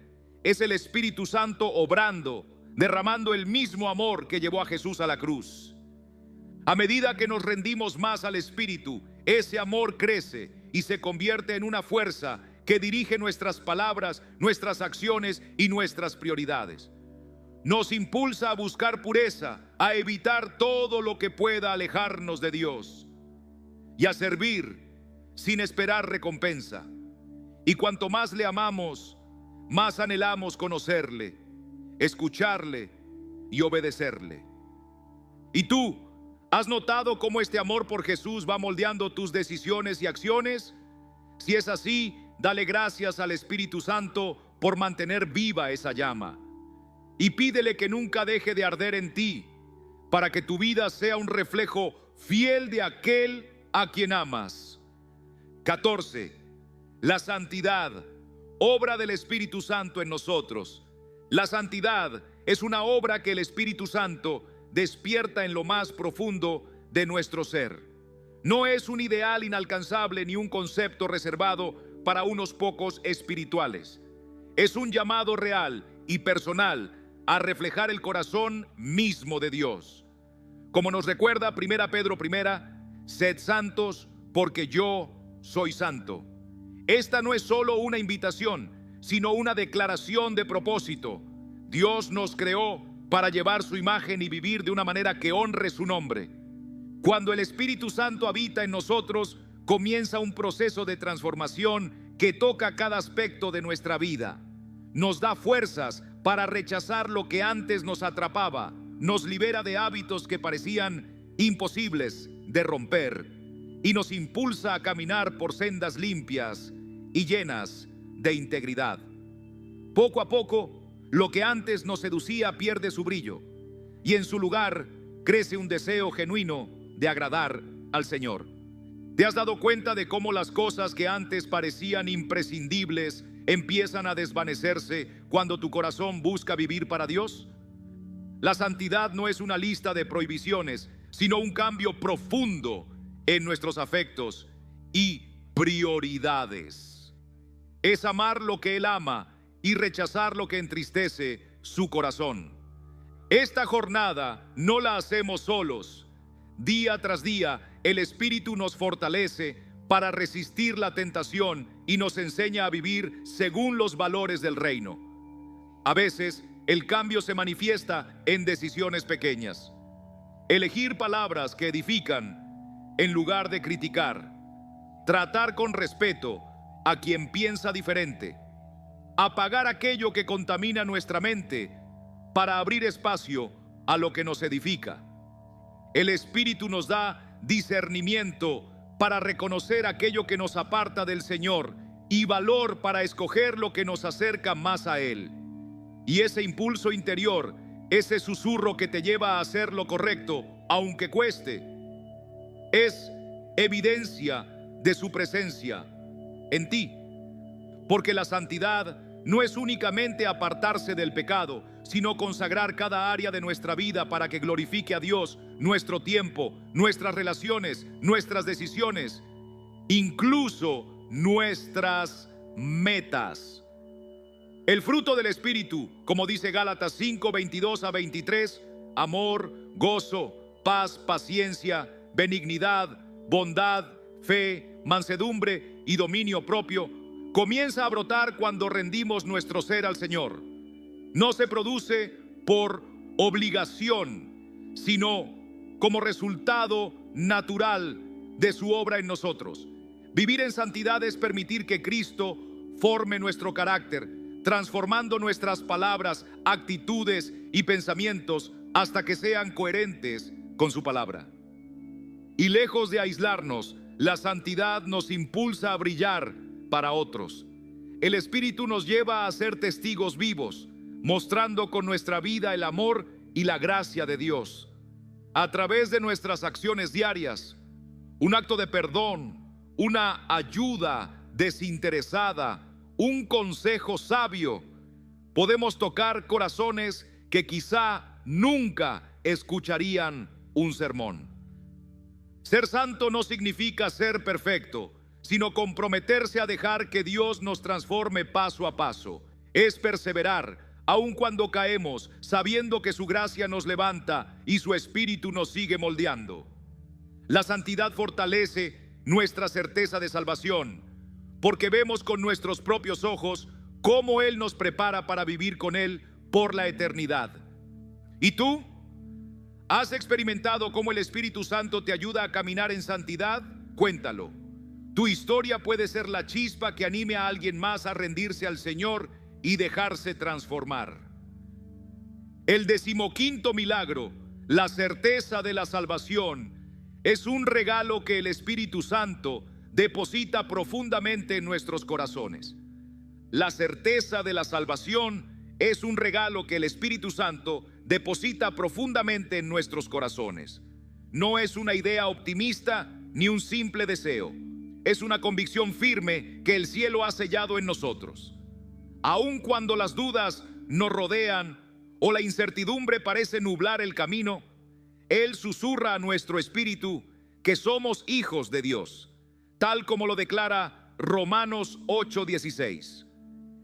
Es el Espíritu Santo obrando, derramando el mismo amor que llevó a Jesús a la cruz. A medida que nos rendimos más al Espíritu, ese amor crece y se convierte en una fuerza que dirige nuestras palabras, nuestras acciones y nuestras prioridades. Nos impulsa a buscar pureza, a evitar todo lo que pueda alejarnos de Dios y a servir sin esperar recompensa. Y cuanto más le amamos, más anhelamos conocerle, escucharle y obedecerle. ¿Y tú has notado cómo este amor por Jesús va moldeando tus decisiones y acciones? Si es así, dale gracias al Espíritu Santo por mantener viva esa llama. Y pídele que nunca deje de arder en ti, para que tu vida sea un reflejo fiel de aquel a quien amas. 14. La santidad, obra del Espíritu Santo en nosotros. La santidad es una obra que el Espíritu Santo despierta en lo más profundo de nuestro ser. No es un ideal inalcanzable ni un concepto reservado para unos pocos espirituales. Es un llamado real y personal a reflejar el corazón mismo de Dios. Como nos recuerda 1 Pedro 1, sed santos porque yo soy santo. Esta no es solo una invitación, sino una declaración de propósito. Dios nos creó para llevar su imagen y vivir de una manera que honre su nombre. Cuando el Espíritu Santo habita en nosotros, comienza un proceso de transformación que toca cada aspecto de nuestra vida. Nos da fuerzas para rechazar lo que antes nos atrapaba, nos libera de hábitos que parecían imposibles de romper y nos impulsa a caminar por sendas limpias y llenas de integridad. Poco a poco, lo que antes nos seducía pierde su brillo y en su lugar crece un deseo genuino de agradar al Señor. ¿Te has dado cuenta de cómo las cosas que antes parecían imprescindibles empiezan a desvanecerse cuando tu corazón busca vivir para Dios? La santidad no es una lista de prohibiciones, sino un cambio profundo en nuestros afectos y prioridades. Es amar lo que Él ama y rechazar lo que entristece su corazón. Esta jornada no la hacemos solos. Día tras día, el Espíritu nos fortalece para resistir la tentación y nos enseña a vivir según los valores del reino. A veces, el cambio se manifiesta en decisiones pequeñas. Elegir palabras que edifican en lugar de criticar. Tratar con respeto a quien piensa diferente. Apagar aquello que contamina nuestra mente para abrir espacio a lo que nos edifica. El Espíritu nos da discernimiento para reconocer aquello que nos aparta del Señor y valor para escoger lo que nos acerca más a Él. Y ese impulso interior, ese susurro que te lleva a hacer lo correcto, aunque cueste, es evidencia de su presencia en ti. Porque la santidad no es únicamente apartarse del pecado, sino consagrar cada área de nuestra vida para que glorifique a Dios, nuestro tiempo, nuestras relaciones, nuestras decisiones, incluso nuestras metas. El fruto del Espíritu, como dice Gálatas 5, 22 a 23, amor, gozo, paz, paciencia, benignidad, bondad, fe, mansedumbre y dominio propio, comienza a brotar cuando rendimos nuestro ser al Señor. No se produce por obligación, sino como resultado natural de su obra en nosotros. Vivir en santidad es permitir que Cristo forme nuestro carácter, transformando nuestras palabras, actitudes y pensamientos hasta que sean coherentes con su palabra. Y lejos de aislarnos, la santidad nos impulsa a brillar para otros. El Espíritu nos lleva a ser testigos vivos, mostrando con nuestra vida el amor y la gracia de Dios. A través de nuestras acciones diarias, un acto de perdón, una ayuda desinteresada, un consejo sabio, podemos tocar corazones que quizá nunca escucharían un sermón. Ser santo no significa ser perfecto, sino comprometerse a dejar que Dios nos transforme paso a paso. Es perseverar, aun cuando caemos, sabiendo que su gracia nos levanta y su espíritu nos sigue moldeando. La santidad fortalece nuestra certeza de salvación, porque vemos con nuestros propios ojos cómo Él nos prepara para vivir con Él por la eternidad. ¿Y tú? ¿Has experimentado cómo el Espíritu Santo te ayuda a caminar en santidad? Cuéntalo. Tu historia puede ser la chispa que anime a alguien más a rendirse al Señor y dejarse transformar. El 15º milagro, la certeza de la salvación, es un regalo que el Espíritu Santo deposita profundamente en nuestros corazones. La certeza de la salvación es un regalo que el Espíritu Santo deposita profundamente en nuestros corazones. No es una idea optimista ni un simple deseo. Es una convicción firme que el cielo ha sellado en nosotros. Aun cuando las dudas nos rodean o la incertidumbre parece nublar el camino, Él susurra a nuestro espíritu que somos hijos de Dios, tal como lo declara Romanos 8:16.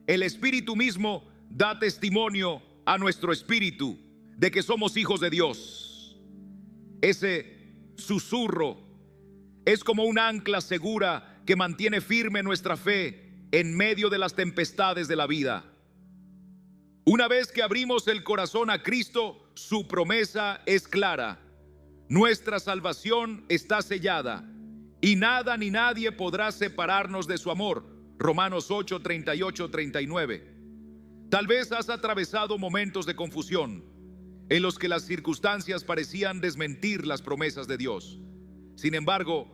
El Espíritu mismo da testimonio a nuestro espíritu de que somos hijos de Dios. Ese susurro es como un ancla segura que mantiene firme nuestra fe en medio de las tempestades de la vida. Una vez que abrimos el corazón a Cristo, su promesa es clara. Nuestra salvación está sellada y nada ni nadie podrá separarnos de su amor. Romanos 8:38-39. Tal vez has atravesado momentos de confusión en los que las circunstancias parecían desmentir las promesas de Dios. Sin embargo,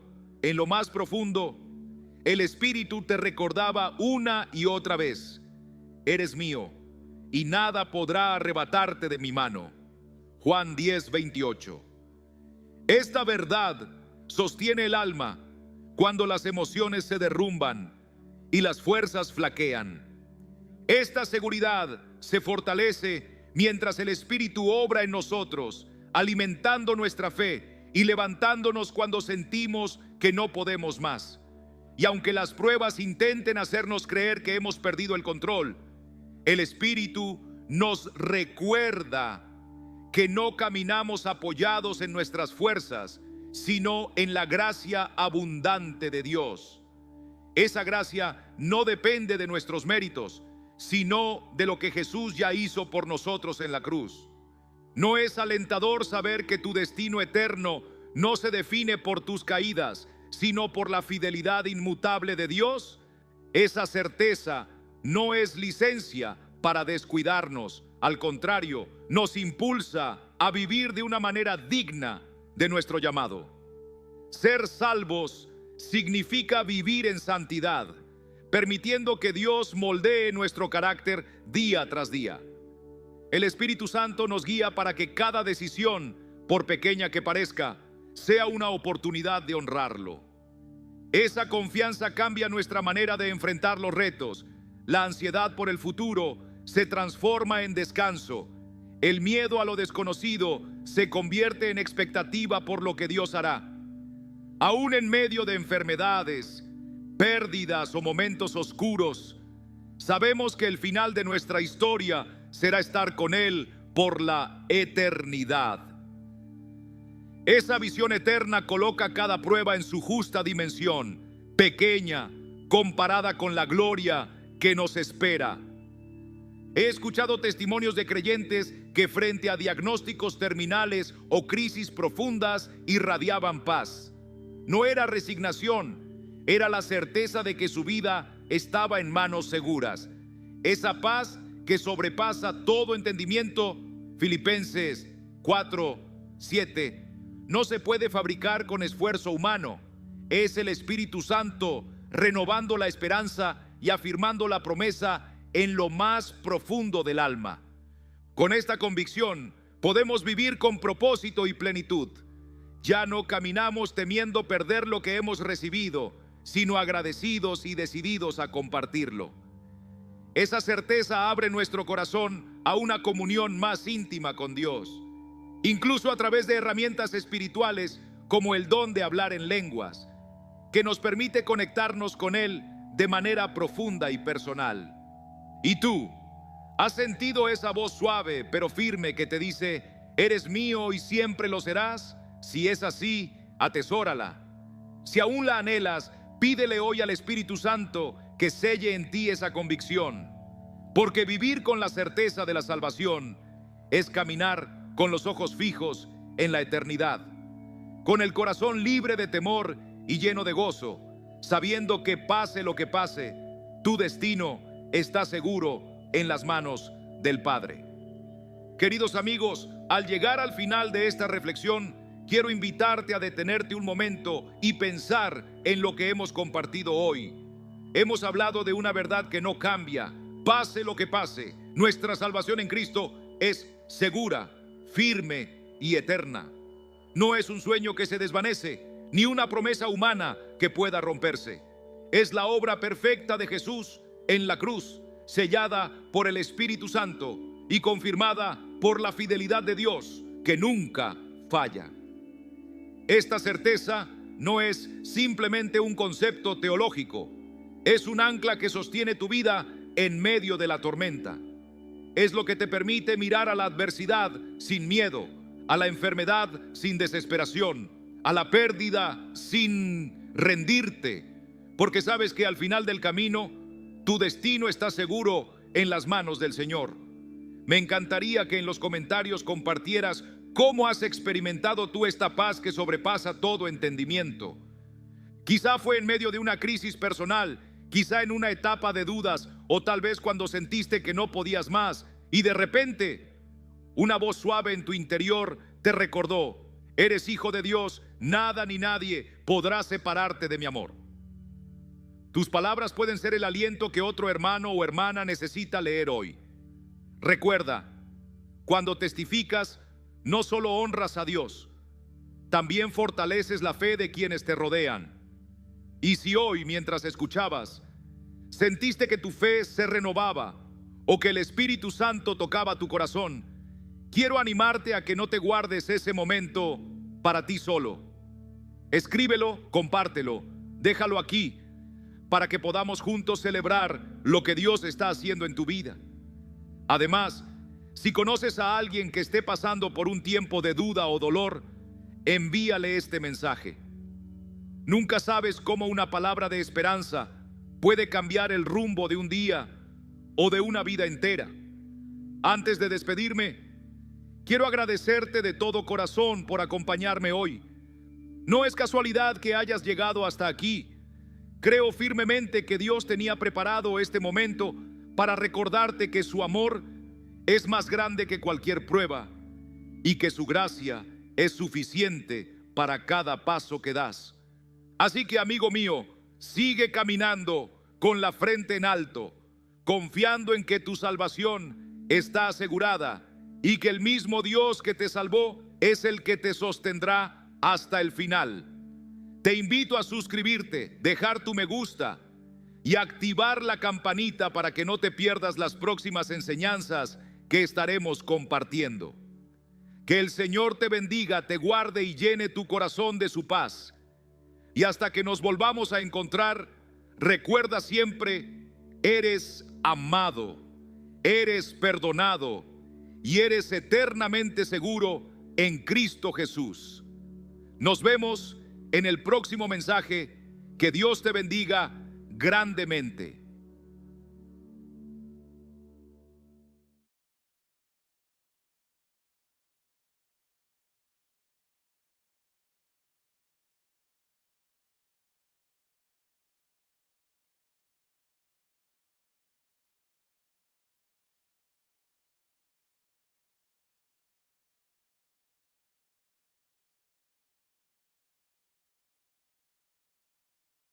en lo más profundo, el Espíritu te recordaba una y otra vez: eres mío y nada podrá arrebatarte de mi mano. Juan 10:28. Esta verdad sostiene el alma cuando las emociones se derrumban y las fuerzas flaquean. Esta seguridad se fortalece mientras el Espíritu obra en nosotros, alimentando nuestra fe y levantándonos cuando sentimos que no podemos más. Y aunque las pruebas intenten hacernos creer que hemos perdido el control, el Espíritu nos recuerda que no caminamos apoyados en nuestras fuerzas, sino en la gracia abundante de Dios. Esa gracia no depende de nuestros méritos, sino de lo que Jesús ya hizo por nosotros en la cruz. ¿No es alentador saber que tu destino eterno no se define por tus caídas, sino por la fidelidad inmutable de Dios? Esa certeza no es licencia para descuidarnos, al contrario, nos impulsa a vivir de una manera digna de nuestro llamado. Ser salvos significa vivir en santidad, permitiendo que Dios moldee nuestro carácter día tras día. El Espíritu Santo nos guía para que cada decisión, por pequeña que parezca, sea una oportunidad de honrarlo. Esa confianza cambia nuestra manera de enfrentar los retos. La ansiedad por el futuro se transforma en descanso. El miedo a lo desconocido se convierte en expectativa por lo que Dios hará. Aún en medio de enfermedades, pérdidas o momentos oscuros, sabemos que el final de nuestra historia será estar con Él por la eternidad. Esa visión eterna coloca cada prueba en su justa dimensión, pequeña comparada con la gloria que nos espera. He escuchado testimonios de creyentes que frente a diagnósticos terminales o crisis profundas irradiaban paz. No era resignación, era la certeza de que su vida estaba en manos seguras. Esa paz que sobrepasa todo entendimiento, Filipenses 4:7, no se puede fabricar con esfuerzo humano. Es el Espíritu Santo renovando la esperanza y afirmando la promesa en lo más profundo del alma. Con esta convicción podemos vivir con propósito y plenitud. Ya no caminamos temiendo perder lo que hemos recibido, sino agradecidos y decididos a compartirlo. Esa certeza abre nuestro corazón a una comunión más íntima con Dios, incluso a través de herramientas espirituales como el don de hablar en lenguas, que nos permite conectarnos con Él de manera profunda y personal. ¿Y tú? ¿Has sentido esa voz suave pero firme que te dice, eres mío y siempre lo serás? Si es así, atesórala. Si aún la anhelas, pídele hoy al Espíritu Santo que selle en ti esa convicción. Porque vivir con la certeza de la salvación es caminar con los ojos fijos en la eternidad, con el corazón libre de temor y lleno de gozo, sabiendo que pase lo que pase, tu destino está seguro en las manos del Padre. Queridos amigos, al llegar al final de esta reflexión, quiero invitarte a detenerte un momento y pensar en lo que hemos compartido hoy. Hemos hablado de una verdad que no cambia, pase lo que pase. Nuestra salvación en Cristo es segura, firme y eterna. No es un sueño que se desvanece, ni una promesa humana que pueda romperse. Es la obra perfecta de Jesús en la cruz, sellada por el Espíritu Santo y confirmada por la fidelidad de Dios, que nunca falla. Esta certeza no es simplemente un concepto teológico, es un ancla que sostiene tu vida en medio de la tormenta. Es lo que te permite mirar a la adversidad sin miedo, a la enfermedad sin desesperación, a la pérdida sin rendirte, porque sabes que al final del camino tu destino está seguro en las manos del Señor. Me encantaría que en los comentarios compartieras cómo has experimentado tú esta paz que sobrepasa todo entendimiento. Quizá fue en medio de una crisis personal, quizá en una etapa de dudas, o tal vez cuando sentiste que no podías más y de repente una voz suave en tu interior te recordó: eres hijo de Dios, nada ni nadie podrá separarte de mi amor. Tus palabras pueden ser el aliento que otro hermano o hermana necesita leer hoy. Recuerda, cuando testificas, no solo honras a Dios, también fortaleces la fe de quienes te rodean. Y si hoy, mientras escuchabas, sentiste que tu fe se renovaba o que el Espíritu Santo tocaba tu corazón, quiero animarte a que no te guardes ese momento para ti solo. Escríbelo, compártelo, déjalo aquí para que podamos juntos celebrar lo que Dios está haciendo en tu vida. Además, si conoces a alguien que esté pasando por un tiempo de duda o dolor, envíale este mensaje. Nunca sabes cómo una palabra de esperanza puede cambiar el rumbo de un día o de una vida entera. Antes de despedirme, quiero agradecerte de todo corazón por acompañarme hoy. No es casualidad que hayas llegado hasta aquí. Creo firmemente que Dios tenía preparado este momento para recordarte que su amor es más grande que cualquier prueba y que su gracia es suficiente para cada paso que das. Así que, amigo mío, sigue caminando con la frente en alto, confiando en que tu salvación está asegurada y que el mismo Dios que te salvó es el que te sostendrá hasta el final. Te invito a suscribirte, dejar tu me gusta y activar la campanita para que no te pierdas las próximas enseñanzas que estaremos compartiendo. Que el Señor te bendiga, te guarde y llene tu corazón de su paz. Y hasta que nos volvamos a encontrar, recuerda siempre, eres amado, eres perdonado y eres eternamente seguro en Cristo Jesús. Nos vemos en el próximo mensaje. Que Dios te bendiga grandemente.